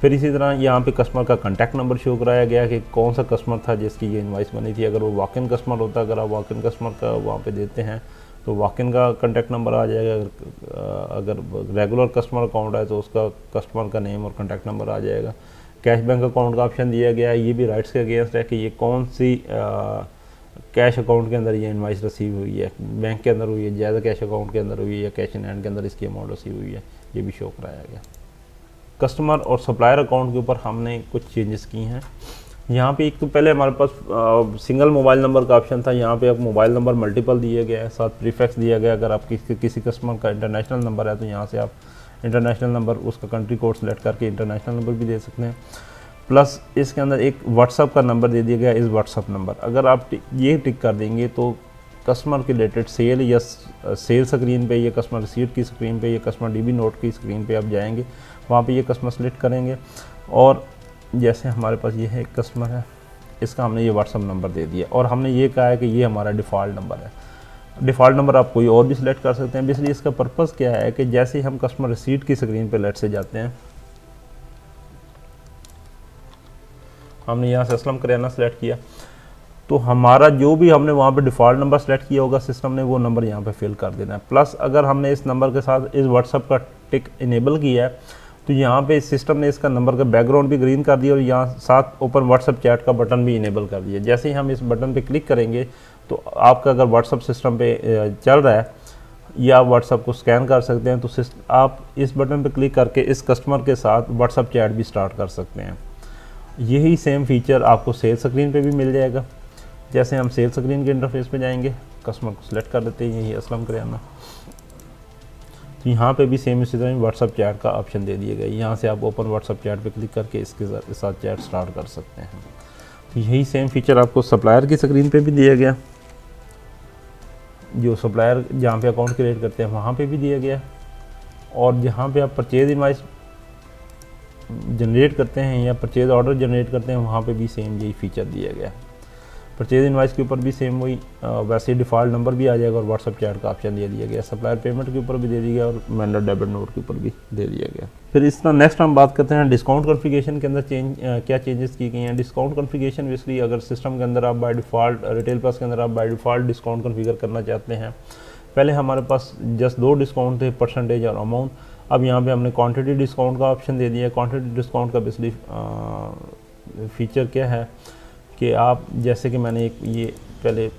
Speaker 1: फिर इसी तरह यहाँ पे कस्टमर का कॉन्टैक्ट नंबर शो कराया गया कि कौन सा कस्टमर था जिसकी ये इनवाइस बनी थी। अगर वो वॉक इन कस्टमर होता, अगर आप वॉक इन कस्टमर का वहाँ पे देते हैं तो वॉक इन का कॉन्टैक्ट नंबर आ जाएगा। अगर रेगुलर कस्टमर अकाउंट है तो उसका कस्टमर का नेम और कॉन्टैक्ट नंबर आ जाएगा। कैश बैंक अकाउंट का ऑप्शन दिया गया है, ये भी राइट्स के अगेंस्ट है कि ये कौन सी कैश अकाउंट के अंदर ये इनवाइस रिसीव हुई है, बैंक के अंदर हुई है, ज़्यादा कैश अकाउंट के अंदर हुई है या कैश इन हैंड के अंदर इसकी अमाउंट रिसीव हुई है, ये भी शो कराया गया। कस्टमर और सप्लायर अकाउंट के ऊपर हमने कुछ चेंजेस की हैं। यहाँ पे एक तो पहले हमारे पास सिंगल मोबाइल नंबर का ऑप्शन था, यहाँ पे अब मोबाइल नंबर मल्टीपल दिए गया है, साथ प्रीफिक्स दिया गया। अगर आप किसी कस्टमर का इंटरनेशनल नंबर है तो यहाँ से आप इंटरनेशनल नंबर, उसका कंट्री कोड सेलेक्ट करके इंटरनेशनल नंबर भी दे सकते हैं। प्लस इसके अंदर एक व्हाट्सअप का नंबर दे दिया गया, इस व्हाट्सअप नंबर। अगर आप ये टिक कर देंगे तो कस्टमर के रिलेटेड सेल या सेल स्क्रीन पे, या कस्टमर रिसीट की स्क्रीन पे, या कस्टमर डीबी नोट की स्क्रीन पे आप जाएंगे, वहाँ पे ये कस्टमर सेलेक्ट करेंगे। और जैसे हमारे पास ये है एक कस्टमर है, इसका हमने ये व्हाट्सअप नंबर दे दिया और हमने ये कहा है कि ये हमारा डिफ़ॉल्ट नंबर है। डिफ़ॉल्ट नंबर आप कोई और भी सिलेक्ट कर सकते हैं। इसलिए इसका पर्पज़ क्या है कि जैसे हम कस्टमर रिसीट की स्क्रीन पे लेट से जाते हैं, हमने यहाँ से असलम करियाना सेलेक्ट किया तो हमारा जो भी हमने वहाँ पे डिफ़ॉल्ट नंबर सेलेक्ट किया होगा सिस्टम ने, वो नंबर यहाँ पे फिल कर देना है। प्लस अगर हमने इस नंबर के साथ इस व्हाट्सअप का टिक इनेबल किया है तो यहाँ पे सिस्टम ने इसका नंबर का बैकग्राउंड भी ग्रीन कर दिया और यहाँ साथ ओपन व्हाट्सअप चैट का बटन भी इनेबल कर दिया। जैसे ही हम इस बटन पे क्लिक करेंगे तो आपका अगर व्हाट्सअप सिस्टम पे चल रहा है या आप व्हाट्सअप को स्कैन कर सकते हैं, तो आप इस बटन पे क्लिक करके इस कस्टमर के साथ व्हाट्सअप चैट भी स्टार्ट कर सकते हैं। यही सेम फीचर आपको सेल स्क्रीन पे भी मिल जाएगा। जैसे हम सेल स्क्रीन के इंटरफेस पे जाएंगे, कस्टमर को सिलेक्ट कर देते हैं, यही असलम करियाना, तो यहाँ पे भी सेम इसी तरह व्हाट्सअप चैट का ऑप्शन दे दिया गया। यहाँ से आप ओपन व्हाट्सअप चैट पे क्लिक करके इसके साथ चैट स्टार्ट कर सकते हैं। तो यही सेम फीचर आपको सप्लायर की स्क्रीन पे भी दिया गया, जो सप्लायर जहाँ पे अकाउंट क्रिएट करते हैं वहाँ पे भी दिया गया, और जहाँ पे आप परचेज इनवाइस जनरेट करते हैं या परचेज ऑर्डर जनरेट करते हैं वहाँ पे भी सेम यही फीचर दिया गया। परचेज इनवाइस के ऊपर भी सेम वही वैसे डिफ़ॉल्ट नंबर भी आ जाएगा और व्हाट्सअप चैट का ऑप्शन दे दिया गया। सप्लायर पेमेंट के ऊपर भी दे दिया गया और वेंडर डेबिट नोट के ऊपर भी दे दिया गया। फिर इस तरह नेक्स्ट हम बात करते हैं डिस्काउंट कॉन्फ़िगरेशन के अंदर क्या चेंजेस की गई हैं। डिस्काउंट कॉन्फ़िगरेशन बेसिकली अगर सिस्टम के अंदर आप बाय डिफ़ॉल्ट रिटेल प्लस के अंदर आप बाय डिफ़ॉल्ट डिस्काउंट कॉन्फ़िगर करना चाहते हैं, पहले हमारे पास जस्ट 2 डिस्काउंट थे, परसेंटेज और अमाउंट। अब यहाँ पे हमने क्वांटिटी डिस्काउंट का ऑप्शन दे दिया है। क्वांटिटी डिस्काउंट का बेसिकली फीचर क्या है कि आप जैसे कि मैंने एक ये पहले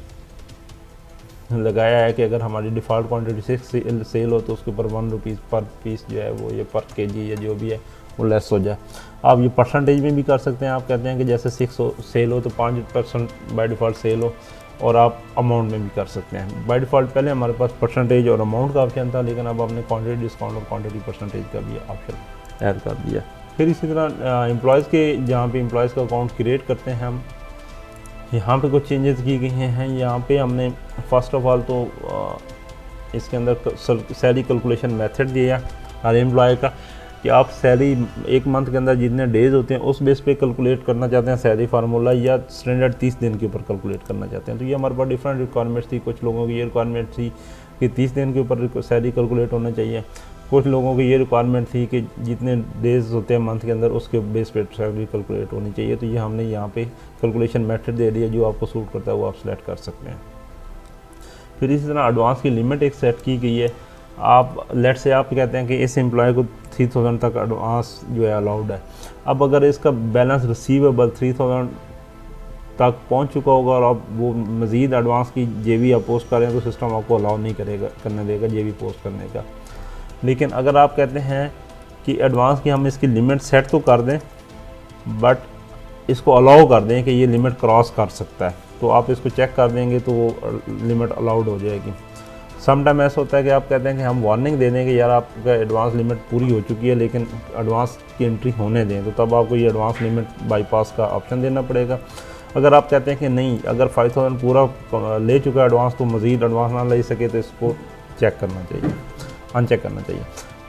Speaker 1: लगाया है कि अगर हमारी डिफ़ॉल्ट क्वांटिटी 6 सेल हो तो उसके ऊपर 1 रुपीज़ पर पीस जो है वो ये पर केजी या जो भी है वो लेस हो जाए। आप ये परसेंटेज में भी कर सकते हैं। आप कहते हैं कि जैसे 6 सेल हो तो 5% बाय डिफ़ॉल्ट सेल हो, और आप अमाउंट में भी कर सकते हैं। बाय डिफ़ॉल्ट पहले हमारे पास परसेंटेज और अमाउंट का ऑप्शन था, लेकिन अब हमने क्वांटिटी डिस्काउंट और क्वांटिटी परसेंटेज का भी ऑप्शन ऐड कर दिया। फिर इसी तरह एम्प्लॉयज़ के जहाँ पे एम्प्लॉयज़ का अकाउंट क्रिएट करते हैं हम, यहाँ पे कुछ चेंजेस की गई हैं। यहाँ पे हमने फर्स्ट ऑफ ऑल तो इसके अंदर सैलरी कैलकुलेशन मेथड दिया हर एम्प्लॉय का कि आप सैलरी एक मंथ के अंदर जितने डेज होते हैं उस बेस पे कैलकुलेट करना चाहते हैं सैलरी फार्मूला, या स्टैंडर्ड 30 दिन के ऊपर कैलकुलेट करना चाहते हैं। तो ये हमारे पास डिफरेंट रिक्वायरमेंट्स थी। कुछ लोगों की ये रिक्वायरमेंट थी कि 30 दिन के ऊपर सैलरी कैलकुलेट होना चाहिए, कुछ लोगों की ये रिक्वायरमेंट थी कि जितने डेज होते हैं मंथ के अंदर उसके बेस पे सैलरी कैलकुलेट होनी चाहिए। तो ये हमने यहाँ पे कैलकुलेशन मेथड दे दिया, जो आपको सूट करता है वो आप सेलेक्ट कर सकते हैं। फिर इसी तरह एडवांस की लिमिट एक सेट की गई है। आप लेट से आप कहते हैं कि इस एम्प्लॉय को 3000 तक एडवांस जो है अलाउड है। अब अगर इसका बैलेंस रिसीवेबल 3000 तक पहुंच चुका होगा और आप वो मज़ीद एडवांस की जेबी आप पोस्ट करें तो सिस्टम आपको अलाउ नहीं करने देगा जेबी पोस्ट करने का। लेकिन अगर आप कहते हैं कि एडवांस की हम इसकी लिमिट सेट तो कर दें बट इसको अलाउ कर दें कि ये लिमिट क्रॉस कर सकता है, तो आप इसको चेक कर देंगे तो वो लिमिट अलाउड हो जाएगी। सम टाइम ऐसा होता है कि आप कहते हैं कि हम वार्निंग दे दें कि यार आपका एडवांस लिमिट पूरी हो चुकी है लेकिन एडवांस की एंट्री होने दें, तो तब आपको ये एडवांस लिमिट बाईपास का ऑप्शन देना पड़ेगा। अगर आप कहते हैं कि नहीं, अगर 5000 पूरा ले चुका है एडवांस तो मज़ीद एडवांस ना ले सके तो इसको चेक करना चाहिए, अनचेक करना चाहिए।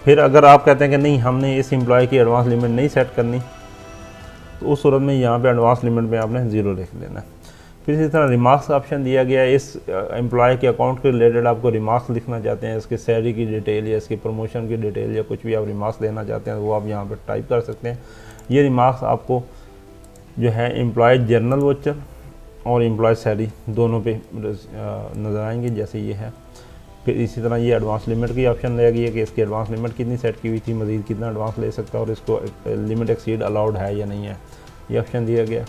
Speaker 1: फिर अगर आप कहते हैं कि नहीं, हमने इस एम्प्लॉय की एडवांस लिमिट नहीं सेट करनी, तो उस सूरत में यहाँ पे एडवांस लिमिट में आपने 0 लिख देना है। फिर इसी तरह रिमार्क्स का ऑप्शन दिया गया है। इस एम्प्लॉय के अकाउंट के रिलेटेड आपको रिमार्क्स लिखना चाहते हैं, इसके सैलरी की डिटेल या इसकी प्रमोशन की डिटेल या कुछ भी आप रिमार्क्स देना चाहते हैं, वो आप यहाँ पर टाइप कर सकते हैं। ये रिमार्क्स आपको जो है एम्प्लॉय जर्नल वाउचर और एम्प्लॉय सैलरी दोनों पे नज़र आएंगे, जैसे ये है। फिर इसी तरह ये एडवांस लिमिट की ऑप्शन दिया गया कि इसकी एडवांस लिमिट कितनी सेट की हुई थी, मज़ीद कितना एडवांस ले सकता है और इसको लिमिट एक्सीड अलाउड है या नहीं है, ये ऑप्शन दिया गया।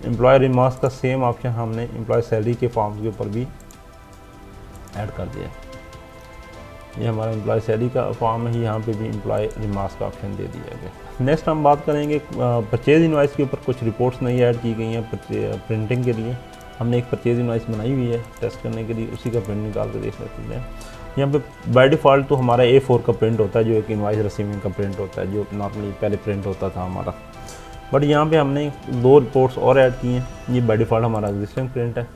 Speaker 1: एम्प्लॉय रिमार्क्स का सेम ऑप्शन हमने एम्प्लॉय सैलरी के फॉर्म्स के ऊपर भी ऐड कर दिया है। ये हमारा एम्प्लॉय सैलरी का फॉर्म है, यहाँ पे भी एम्प्लॉय रिमार्क्स का ऑप्शन दे दिया गया। नेक्स्ट हम बात करेंगे परचेज इनवॉइस के ऊपर। कुछ रिपोर्ट्स नई ऐड की गई हैं प्रिंटिंग के लिए। हमने एक परचेज इनवॉइस बनाई हुई है टेस्ट करने के लिए, उसी का प्रिंट निकाल कर देख सकते हैं। यहाँ पे बाय डिफ़ॉल्ट तो हमारा A4 का प्रिंट होता है, जो एक इनवॉइस रिसीविंग का प्रिंट होता है, जो नॉर्मली पहले प्रिंट होता था हमारा। बट यहाँ पे हमने 2 रिपोर्ट्स और ऐड की हैं। ये बाय डिफ़ॉल्ट हमारा एग्जिस्टिंग प्रिंट है।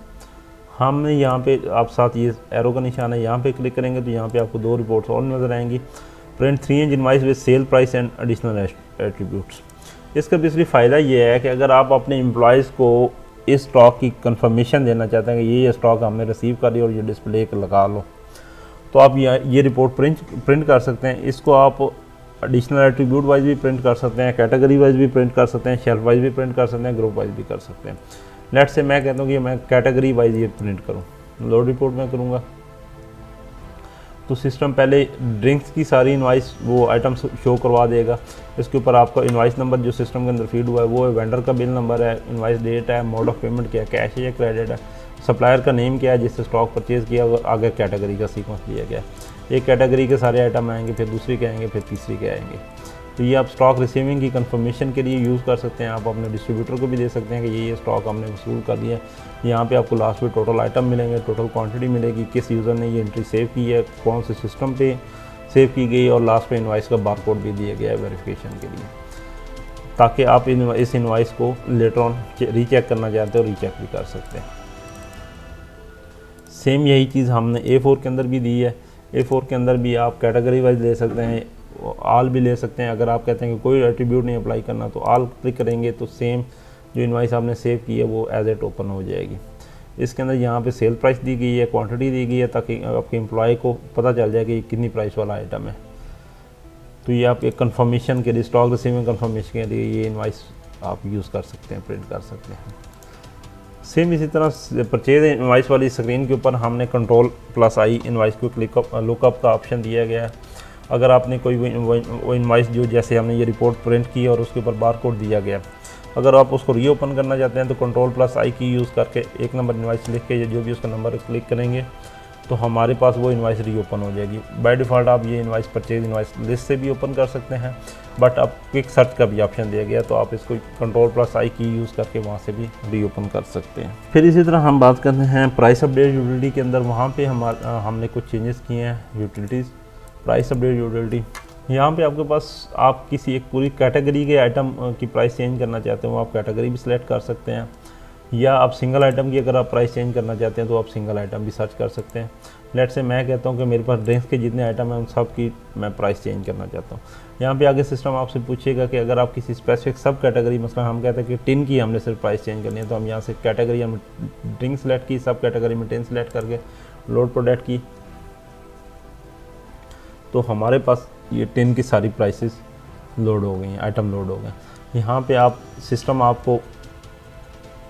Speaker 1: हमने यहाँ पे आप साथ ये एरो का निशान है, यहाँ पे क्लिक करेंगे तो यहाँ पे आपको 2 रिपोर्ट्स और नज़र आएंगी। Print 3 inch invoice with sale price and additional attributes. इसका बेसिकली फ़ायदा ये है कि अगर आप अपने एम्प्लॉयज़ को इस स्टॉक की कंफर्मेशन देना चाहते हैं कि ये स्टॉक हमने रिसीव कर लिया और ये डिस्प्ले लगा लो, तो आप ये रिपोर्ट प्रिंट कर सकते हैं। इसको आप एडिशनल एट्रीब्यूट वाइज भी प्रिंट कर सकते हैं, कैटेगरी वाइज भी प्रिंट कर सकते हैं, शेल्फ वाइज भी प्रिंट कर सकते हैं, ग्रुप वाइज भी कर सकते हैं। लेट्स से मैं कहता हूँ कि मैं कैटेगरी वाइज ये प्रिंट करूँ, लोड रिपोर्ट में करूँगा तो सिस्टम पहले ड्रिंक्स की सारी इनवाइस वो आइटम्स शो करवा देगा। इसके ऊपर आपका इनवाइस नंबर जो सिस्टम के अंदर फीड हुआ है वो है, वेंडर का बिल नंबर है, इनवाइस डेट है, मोड ऑफ पेमेंट क्या है, कैश है या क्रेडिट है, सप्लायर का नेम क्या है जिससे स्टॉक परचेज किया, और आगे कैटेगरी का सीक्वेंस दिया गया है। एक कैटेगरी के सारे आइटम आएंगे, फिर दूसरी के आएंगे, फिर तीसरी के आएंगे। तो ये आप स्टॉक रिसीविंग की कंफर्मेशन के लिए यूज़ कर सकते हैं। आप अपने डिस्ट्रीब्यूटर को भी दे सकते हैं कि ये स्टॉक हमने वसूल कर दिया है। यहाँ पे आपको लास्ट में टोटल आइटम मिलेंगे, टोटल क्वांटिटी मिलेगी, किस यूज़र ने ये एंट्री सेव की है, कौन से सिस्टम पे सेव की गई, और लास्ट पे इनवाइस का बारकोड भी दिया गया है वेरिफिकेशन के लिए, ताकि आप इस इनवाइस को लेटर ऑन रीचेक करना चाहते हो रीचेक भी कर सकते हैं। सेम यही चीज़ हमने A4 के अंदर भी दी है। A4 के अंदर भी आप कैटेगरी वाइज ले सकते हैं, आल भी ले सकते हैं। अगर आप कहते हैं कि कोई एट्रीब्यूट नहीं अप्लाई करना तो आल क्लिक करेंगे तो सेम जो इनवाइस आपने सेव की है वो एज एट ओपन हो जाएगी। इसके अंदर यहाँ पे सेल प्राइस दी गई है, क्वांटिटी दी गई है, ताकि आपके एम्प्लॉय को पता चल जाए कि कितनी प्राइस वाला आइटम है। तो ये आप एक कंफर्मेशन के लिए, स्टॉक रिसीविंग कंफर्मेशन के लिए ये इनवाइस आप यूज़ कर सकते हैं, प्रिंट कर सकते हैं। सेम इसी तरह परचेज इनवाइस वाली स्क्रीन के ऊपर हमने Ctrl+I इनवाइस को लुकअप का ऑप्शन दिया गया है। अगर आपने कोई वो इनवाइस जो जैसे हमने ये रिपोर्ट प्रिंट की और उसके ऊपर बारकोड दिया गया, अगर आप उसको रीओपन करना चाहते हैं तो Ctrl+I की यूज़ करके एक नंबर इनवाइस लिख के जो भी उसका नंबर क्लिक करेंगे तो हमारे पास वो इनवाइस रीओपन हो जाएगी। बाय डिफ़ॉल्ट आप ये इनवाइस परचेज इनवाइस लिस्ट से भी ओपन कर सकते हैं, बट अब क्विक सर्च का भी ऑप्शन दिया गया तो आप इसको Ctrl+I की यूज़ करके वहाँ से भी रीओपन कर सकते हैं। फिर इसी तरह हम बात करते हैं प्राइस अपडेट यूटिलिटी के अंदर। वहाँ पे हमने कुछ चेंजेस किए हैं। यूटिलिटीज़ प्राइस अपडेट यूटिलिटी, यहाँ पे आपके पास आप किसी एक पूरी कैटेगरी के आइटम की प्राइस चेंज करना चाहते हो आप कैटेगरी भी सिलेक्ट कर सकते हैं, या आप सिंगल आइटम की अगर आप प्राइस चेंज करना चाहते हैं तो आप सिंगल आइटम भी सर्च कर सकते हैं। लेट से मैं कहता हूं कि मेरे पास ड्रिंक्स के जितने आइटम हैं उन सब की मैं प्राइस चेंज करना चाहता हूं। यहाँ पे आगे सिस्टम आपसे पूछेगा कि अगर आप किसी स्पेसिफिक सब कैटेगरी, मसलन हम कहते हैं कि टिन की हमने सिर्फ प्राइस चेंज करनी है, तो हम यहाँ से कैटेगरी हम ड्रिंक सेलेक्ट की, सब कैटेगरी में टिन सेलेक्ट करके लोड प्रोडक्ट की, तो हमारे पास ये टिन की सारी प्राइसेस लोड हो गई हैं, आइटम लोड हो गए। यहाँ पे आप सिस्टम आपको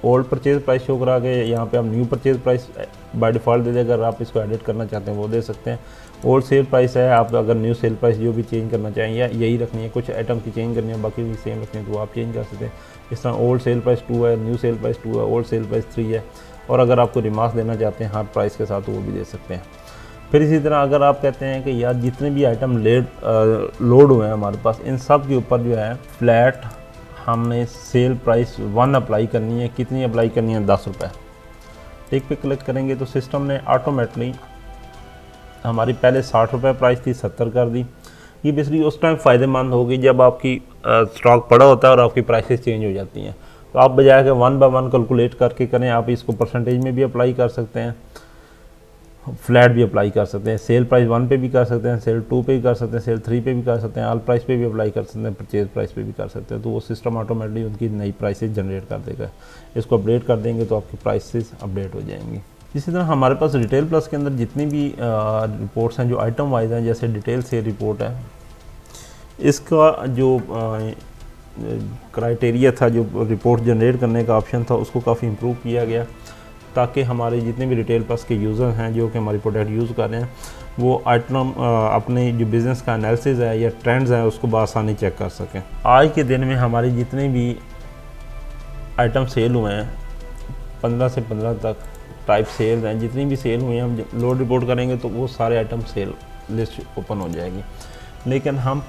Speaker 1: ओल्ड परचेज प्राइस शो करा के यहाँ पे आप new purchase price by default दे देगा। अगर आप इसको एडिट करना चाहते हैं वो दे सकते हैं। ओल्ड सेल प्राइस है, आप अगर न्यू सेल प्राइस जो भी चेंज करना चाहें या यही रखनी है, कुछ आइटम की चेंज करनी है बाकी भी सेम रखनी है तो आप चेंज कर सकते हैं। इस तरह ओल्ड सेल प्राइस 2 है, न्यू सेल प्राइस 2 है, ओल्ड सेल प्राइस 3 है, और अगर आपको रिमार्क्स देना चाहते हैं हर प्राइस के साथ तो वो भी दे सकते हैं। फिर इसी तरह अगर आप कहते हैं कि यार जितने भी आइटम लोड हुए हैं हमारे पास, इन सब के ऊपर जो है फ्लैट हमने सेल प्राइस 1 अप्लाई करनी है। कितनी अप्लाई करनी है? 10 रुपये। टिक पे क्लिक करेंगे तो सिस्टम ने ऑटोमेटिकली हमारी पहले 60 रुपये प्राइस थी 70 कर दी। ये बेसिकली उस टाइम फ़ायदेमंद होगी जब आपकी स्टॉक पड़ा होता है और आपकी प्राइसेस चेंज हो जाती हैं। तो आप बजाय के 1 बाय 1 कैलकुलेट करके करें, आप इसको परसेंटेज में भी अप्लाई कर सकते हैं, फ्लैट भी अप्लाई कर सकते हैं, सेल प्राइस 1 पे भी कर सकते हैं, सेल 2 पे भी कर सकते हैं, सेल 3 पे भी कर सकते हैं, ऑल प्राइस पे भी अप्लाई कर सकते हैं, परचेज प्राइस पे भी कर सकते हैं। तो वो सिस्टम ऑटोमेटिकली उनकी नई प्राइसेस जनरेट कर देगा। इसको अपडेट कर देंगे तो आपकी प्राइसेस अपडेट हो जाएंगी। इसी तरह हमारे पास रिटेल प्लस के अंदर जितनी भी रिपोर्ट्स हैं जो आइटम वाइज हैं, जैसे डिटेल सेल रिपोर्ट है, इसका जो क्राइटेरिया था, जो रिपोर्ट जनरेट करने का ऑप्शन था, उसको काफ़ी इम्प्रूव किया गया ताकि हमारे जितने भी रिटेल प्लस के यूज़र हैं जो कि हमारी प्रोडक्ट यूज़ कर रहे हैं, वो आइटम अपने जो बिज़नेस का एनालिसिस है या ट्रेंड्स हैं उसको बआसानी चेक कर सकें। आज के दिन में हमारी जितने भी आइटम सेल हुए हैं, 15 से 15 तक टाइप सेल हैं, जितनी भी सेल हुई हैं, हम लोड रिपोर्ट करेंगे तो वो सारे आइटम सेल लिस्ट ओपन हो जाएगी। लेकिन हम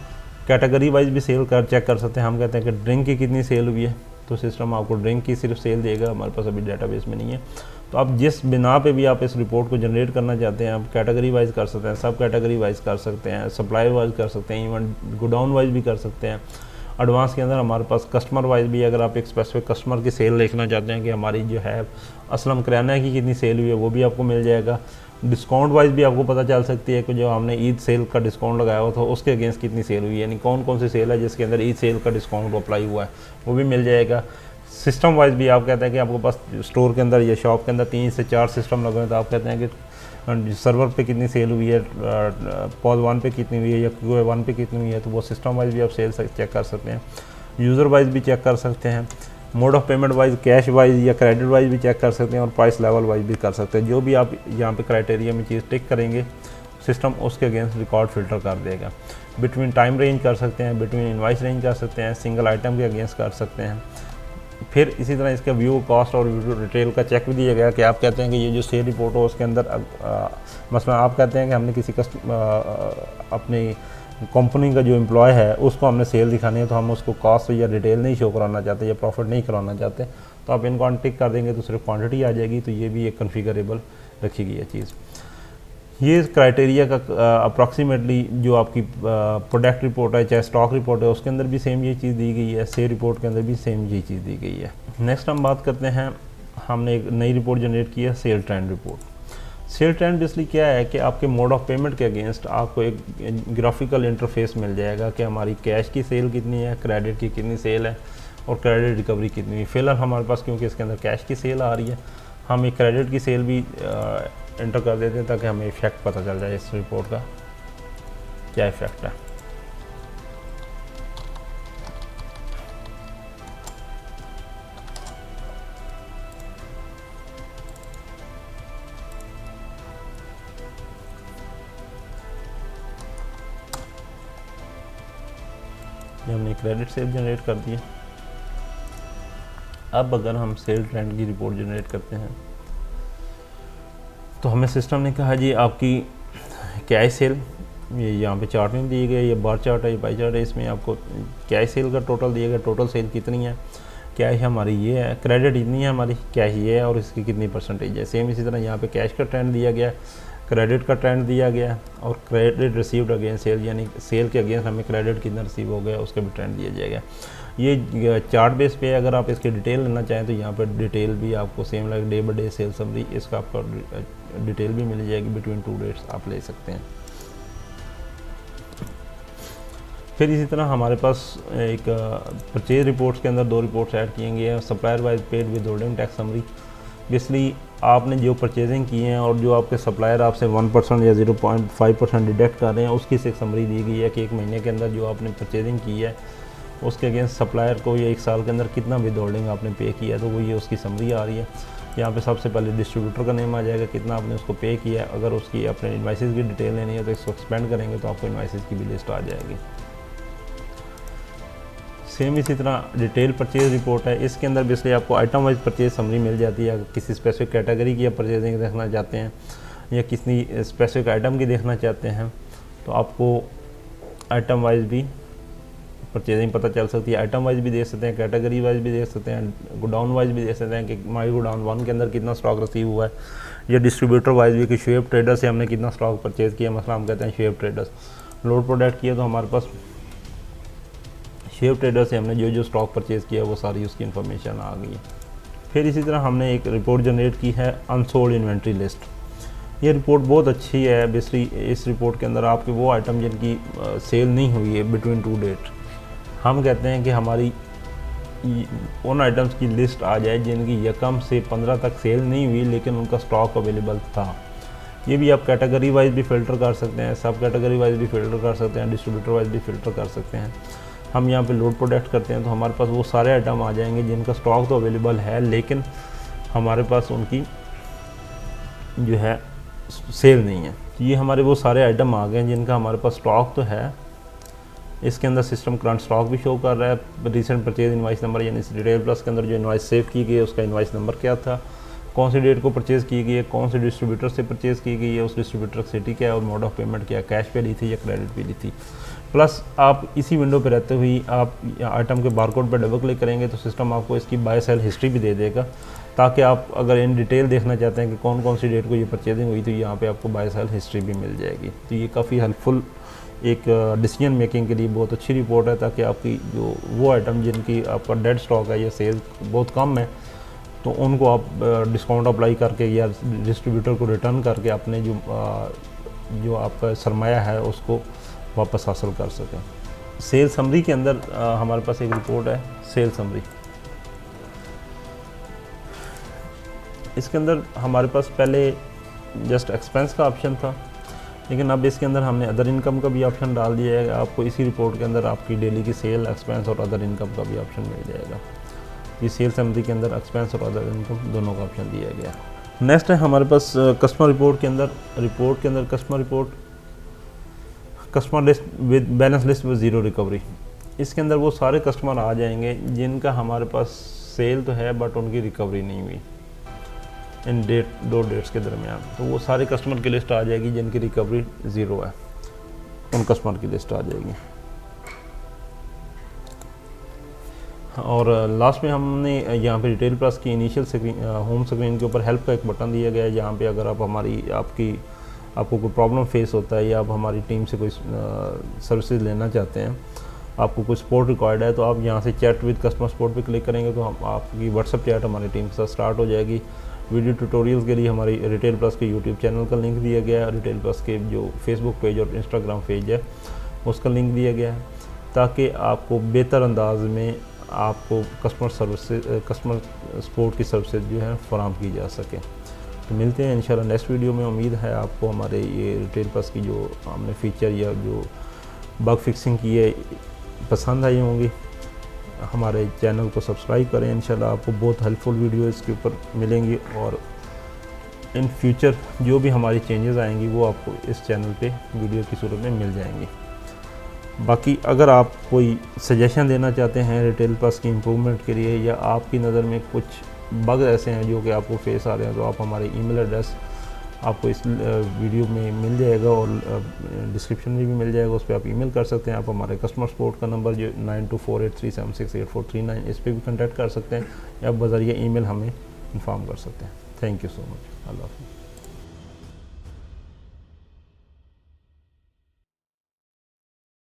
Speaker 1: कैटेगरी वाइज भी सेल कर चेक कर सकते हैं। हम कहते हैं कि ड्रिंक की कितनी सेल हुई है, तो सिस्टम आपको ड्रिंक की सिर्फ सेल देगा, हमारे पास अभी डेटाबेस में नहीं है। तो आप जिस बिना पे भी आप इस रिपोर्ट को जनरेट करना चाहते हैं, आप कैटेगरी वाइज कर सकते हैं, सब कैटेगरी वाइज कर सकते हैं, सप्लाई वाइज कर सकते हैं, इवन गोडाउन वाइज भी कर सकते हैं। एडवांस के अंदर हमारे पास कस्टमर वाइज भी, अगर आप एक स्पेसिफिक कस्टमर की सेल देखना चाहते हैं कि हमारी जो है असलम किराना की कितनी सेल हुई है, वो भी आपको मिल जाएगा। डिस्काउंट वाइज भी आपको पता चल सकती है कि जो हमने ईद सेल का डिस्काउंट लगाया हुआ था उसके अगेंस्ट कितनी सेल हुई है, यानी कौन कौन सी सेल है जिसके अंदर ईद सेल का डिस्काउंट अप्लाई हुआ है, वो भी मिल जाएगा। सिस्टम वाइज भी आप कहते हैं कि आपके पास स्टोर के अंदर या शॉप के अंदर 3 से 4 सिस्टम लगे हैं, तो आप कहते हैं कि सर्वर पे कितनी सेल हुई है, पॉज 1 पे कितनी हुई है या क्यू 1 पे कितनी हुई है, तो वो सिस्टम वाइज भी आप सेल चेक कर सकते हैं। यूज़र वाइज भी चेक कर सकते हैं, mode of payment wise, cash wise या क्रेडिट वाइज भी चेक कर सकते हैं, और प्राइस लेवल वाइज भी कर सकते हैं। जो भी आप यहाँ पे क्राइटेरिया में चीज़ टिक करेंगे, सिस्टम उसके अगेंस्ट रिकॉर्ड फिल्टर कर देगा। बिटवीन टाइम रेंज कर सकते हैं, बिटवीन इनवाइस रेंज कर सकते हैं, सिंगल आइटम के अगेंस्ट कर सकते हैं। फिर इसी तरह इसका व्यू कॉस्ट और रिटेल का चेक भी दिया गया कि आप कहते हैं कि ये जो सेल रिपोर्ट हो उसके अंदर मसलन आप कहते हैं कि हमने किसी अपनी कंपनी का जो एम्प्लॉय है उसको हमने सेल दिखानी है, तो हम उसको कॉस्ट या डिटेल नहीं शो कराना चाहते या प्रॉफिट नहीं कराना चाहते, तो आप इनको अनटिक कर देंगे तो सिर्फ क्वांटिटी आ जाएगी। तो ये भी एक कॉन्फ़िगरेबल रखी गई है चीज़। ये क्राइटेरिया का अप्रॉक्सीमेटली जो आपकी प्रोडक्ट रिपोर्ट है चाहे स्टॉक रिपोर्ट है उसके अंदर भी सेम ये चीज़ दी गई है, सेल रिपोर्ट के अंदर भी सेम ये चीज़ दी गई है। नेक्स्ट हम बात करते हैं, हमने एक नई रिपोर्ट जनरेट की है, sale trend report. Sale trend basically क्या है कि आपके मोड ऑफ पेमेंट के अगेंस्ट आपको एक ग्राफिकल इंटरफेस मिल जाएगा कि हमारी कैश की सेल कितनी है, क्रेडिट की कितनी सेल है और क्रेडिट रिकवरी कितनी है। फिलहाल हमारे पास क्योंकि इसके अंदर कैश की सेल आ रही है, हम एक क्रेडिट की सेल भी एंटर कर देते हैं ताकि हमें इफेक्ट पता चल जाए इस रिपोर्ट का क्या इफेक्ट है। हमने क्रेडिट सेल जनरेट कर दी है। अब अगर हम सेल ट्रेंड की रिपोर्ट जनरेट करते हैं तो हमें सिस्टम ने कहा जी आपकी कैश सेल, ये यहाँ पे चार्ट में दिए गए, ये बार चार्ट है, ये पाई चार्ट है, इसमें आपको कैश सेल का टोटल दिया गया, टोटल सेल कितनी है, कैश हमारी ये है, क्रेडिट इतनी है हमारी, कैश ये है और इसकी कितनी परसेंटेज है। सेम इसी तरह यहाँ पे कैश का ट्रेंड दिया गया, क्रेडिट का ट्रेंड दिया गया और क्रेडिट रिसीव्ड अगेंस्ट सेल, यानी सेल के अगेंस्ट हमें क्रेडिट कितना रिसीव हो गया उसका भी ट्रेंड दिया जाएगा। ये चार्ट बेस पे अगर आप इसकी डिटेल लेना चाहें तो यहाँ पर डिटेल भी आपको same like day by day sale summary, इसका आपको डिटेल भी मिल जाएगी, बिटवीन 2 डेट्स आप ले सकते हैं। फिर इसी तरह हमारे पास एक परचेज रिपोर्ट्स के अंदर 2 रिपोर्ट्स ऐड किए गए हैं, supplier wise paid with holding tax summary. Basically आपने जो परचेजिंग की है और जो आपके सप्लायर आपसे 1% या 0.5% डिडक्ट कर रहे हैं उसकी से एक समरी दी गई है कि एक महीने के अंदर जो आपने परचेजिंग की है उसके अगेंस्ट सप्लायर को ये 1 साल के अंदर कितना विद होल्डिंग आपने पे किया, तो वो ये उसकी समरी आ रही है। यहाँ पे सबसे पहले डिस्ट्रीब्यूटर का नेम आ जाएगा, कितना आपने उसको पे किया है। अगर उसकी अपने इन्वाइसेस की डिटेल लेनी है तो इसको एक्सपेंड करेंगे तो आपको इन्वाइसेस की भी लिस्ट आ जाएगी। सेम इसी तरह डिटेल परचेज रिपोर्ट है, इसके अंदर बेसिकली आपको आइटम वाइज परचेज समरी मिल जाती है। अगर किसी स्पेसिफिक कैटेगरी की आप परचेजिंग देखना चाहते हैं या किसी स्पेसिफिक आइटम की देखना चाहते हैं तो आपको आइटम वाइज भी परचेजिंग पता चल सकती है। आइटम वाइज भी देख सकते हैं, कैटेगरी वाइज भी देख सकते हैं, गोडाउन वाइज भी देख सकते हैं कि माई गोडाउन 1 के अंदर कितना स्टॉक रिसीव हुआ है, या डिस्ट्रीब्यूटर वाइज भी कि शुएब ट्रेडर्स से हमने कितना स्टॉक परचेज किया। मतलब हम कहते हैं शुएब ट्रेडर्स, लोड प्रोडक्ट किया तो हमारे पास शेयर ट्रेडर से हमने जो जो स्टॉक परचेज़ किया वो सारी उसकी इन्फॉर्मेशन आ गई है। फिर इसी तरह हमने एक रिपोर्ट जनरेट की है अनसोल्ड इन्वेंट्री लिस्ट। ये रिपोर्ट बहुत अच्छी है। बेसिकली इस रिपोर्ट के अंदर आपके वो आइटम जिनकी सेल नहीं हुई है बिटवीन टू डेट, हम कहते हैं कि हमारी उन आइटम्स की लिस्ट आ जाए जिनकी यकम से 15 तक सेल नहीं हुई लेकिन उनका स्टॉक अवेलेबल था। ये भी आप कैटेगरी वाइज भी फ़िल्टर कर सकते हैं, सब कैटेगरी वाइज भी फ़िल्टर कर सकते हैं, डिस्ट्रीब्यूटर वाइज भी फ़िल्टर कर सकते हैं। हम यहाँ पे लोड प्रोडक्ट करते हैं तो हमारे पास वो सारे आइटम आ जाएंगे जिनका स्टॉक तो अवेलेबल है लेकिन हमारे पास उनकी जो है सेल नहीं है। ये हमारे वो सारे आइटम आ गए हैं जिनका हमारे पास स्टॉक तो है। इसके अंदर सिस्टम करंट स्टॉक भी शो कर रहा है, रीसेंट परचेज इनवाइस नंबर, यानी रिटेल प्लस के अंदर जो इनवाइस सेव की गई है उसका इनवाइस नंबर क्या था, कौन सी डेट को परचेज़ की गई है, कौन से डिस्ट्रीब्यूटर से परचेज़ की गई है, उस डिस्ट्रीब्यूटर की सिटी क्या है और मोड ऑफ पेमेंट क्या है, कैश पे ली थी या क्रेडिट पे ली थी। प्लस आप इसी विंडो पे रहते हुए आप आइटम के बारकोड पर डबल क्लिक करेंगे तो सिस्टम आपको इसकी बाय सेल हिस्ट्री भी दे देगा, ताकि आप अगर इन डिटेल देखना चाहते हैं कि कौन कौन सी डेट को ये परचेजिंग हुई तो यहाँ पे आपको बाय सेल हिस्ट्री भी मिल जाएगी। तो ये काफ़ी हेल्पफुल एक डिसीजन मेकिंग के लिए बहुत अच्छी रिपोर्ट है, ताकि आपकी जो वो आइटम जिनकी आपका डेड स्टॉक है या सेल बहुत कम है तो उनको आप डिस्काउंट अप्लाई करके या डिस्ट्रीब्यूटर को रिटर्न करके अपने जो आपका सरमाया है उसको वापस हासिल कर सकें। सेल समरी के अंदर हमारे पास एक रिपोर्ट है सेल समरी। इसके अंदर हमारे पास पहले जस्ट एक्सपेंस का ऑप्शन था, लेकिन अब इसके अंदर हमने अदर इनकम का भी ऑप्शन डाल दिया है। आपको इसी रिपोर्ट के अंदर आपकी डेली की सेल, एक्सपेंस और अदर इनकम का भी ऑप्शन मिल जाएगा। ये सेल समरी के अंदर एक्सपेंस और अदर इनकम दोनों का ऑप्शन दिया गया है। नेक्स्ट है हमारे पास कस्टमर रिपोर्ट के अंदर customer report, customer list with balance list with zero recovery. इसके अंदर वो सारे कस्टमर आ जाएंगे जिनका हमारे पास सेल तो है बट उनकी रिकवरी नहीं हुई इन दो डेट्स के दरमियान। तो वो सारे कस्टमर की लिस्ट आ जाएगी जिनकी रिकवरी ज़ीरो है, उन कस्टमर की लिस्ट आ जाएगी। और लास्ट में हमने यहाँ पे रिटेल प्लस की इनिशियल स्क्रीन, होम स्क्रीन के ऊपर हेल्प का एक बटन दिया गया है, जहाँ पे अगर आप आपको कोई प्रॉब्लम फेस होता है या आप हमारी टीम से कोई सर्विसेज लेना चाहते हैं, आपको कोई सपोर्ट रिक्वायर्ड है, तो आप यहाँ से चैट विद कस्टमर सपोर्ट पे क्लिक करेंगे तो हम आपकी व्हाट्सअप चैट हमारी टीम के साथ स्टार्ट हो जाएगी। वीडियो ट्यूटोरियल्स के लिए हमारी रिटेल प्लस के यूट्यूब चैनल का लिंक दिया गया है, रिटेल प्लस के जो फेसबुक पेज और इंस्टाग्राम पेज है उसका लिंक दिया गया है, ताकि आपको बेहतर अंदाज में आपको कस्टमर सपोर्ट की सर्विसेज जो है फराहम की जा सके। तो मिलते हैं इंशाल्लाह नेक्स्ट वीडियो में। उम्मीद है आपको हमारे ये रिटेल प्लस की जो हमने फीचर या जो बग फिक्सिंग की है पसंद आई होंगी। हमारे चैनल को सब्सक्राइब करें, इंशाल्लाह आपको बहुत हेल्पफुल वीडियो इसके ऊपर मिलेंगी और इन फ्यूचर जो भी हमारी चेंजेस आएंगी वो आपको इस चैनल पे वीडियो की सूरत में मिल जाएंगी। बाकी अगर आप कोई सजेशन देना चाहते हैं रिटेल प्लस की इम्प्रूवमेंट के लिए, या आपकी नज़र में कुछ बग ऐसे हैं जो कि आपको फेस आ रहे हैं, तो आप हमारे ईमेल एड्रेस आपको इस वीडियो में मिल जाएगा और डिस्क्रिप्शन में भी मिल जाएगा, उस पर आप ईमेल कर सकते हैं। आप हमारे कस्टमर सपोर्ट का नंबर जो 9248376843 इस पर भी कॉन्टैक्ट कर सकते हैं, या बज़रिया ईमेल हमें इन्फॉर्म कर सकते हैं। Thank you so much. अल्लाह हाफ़िज़।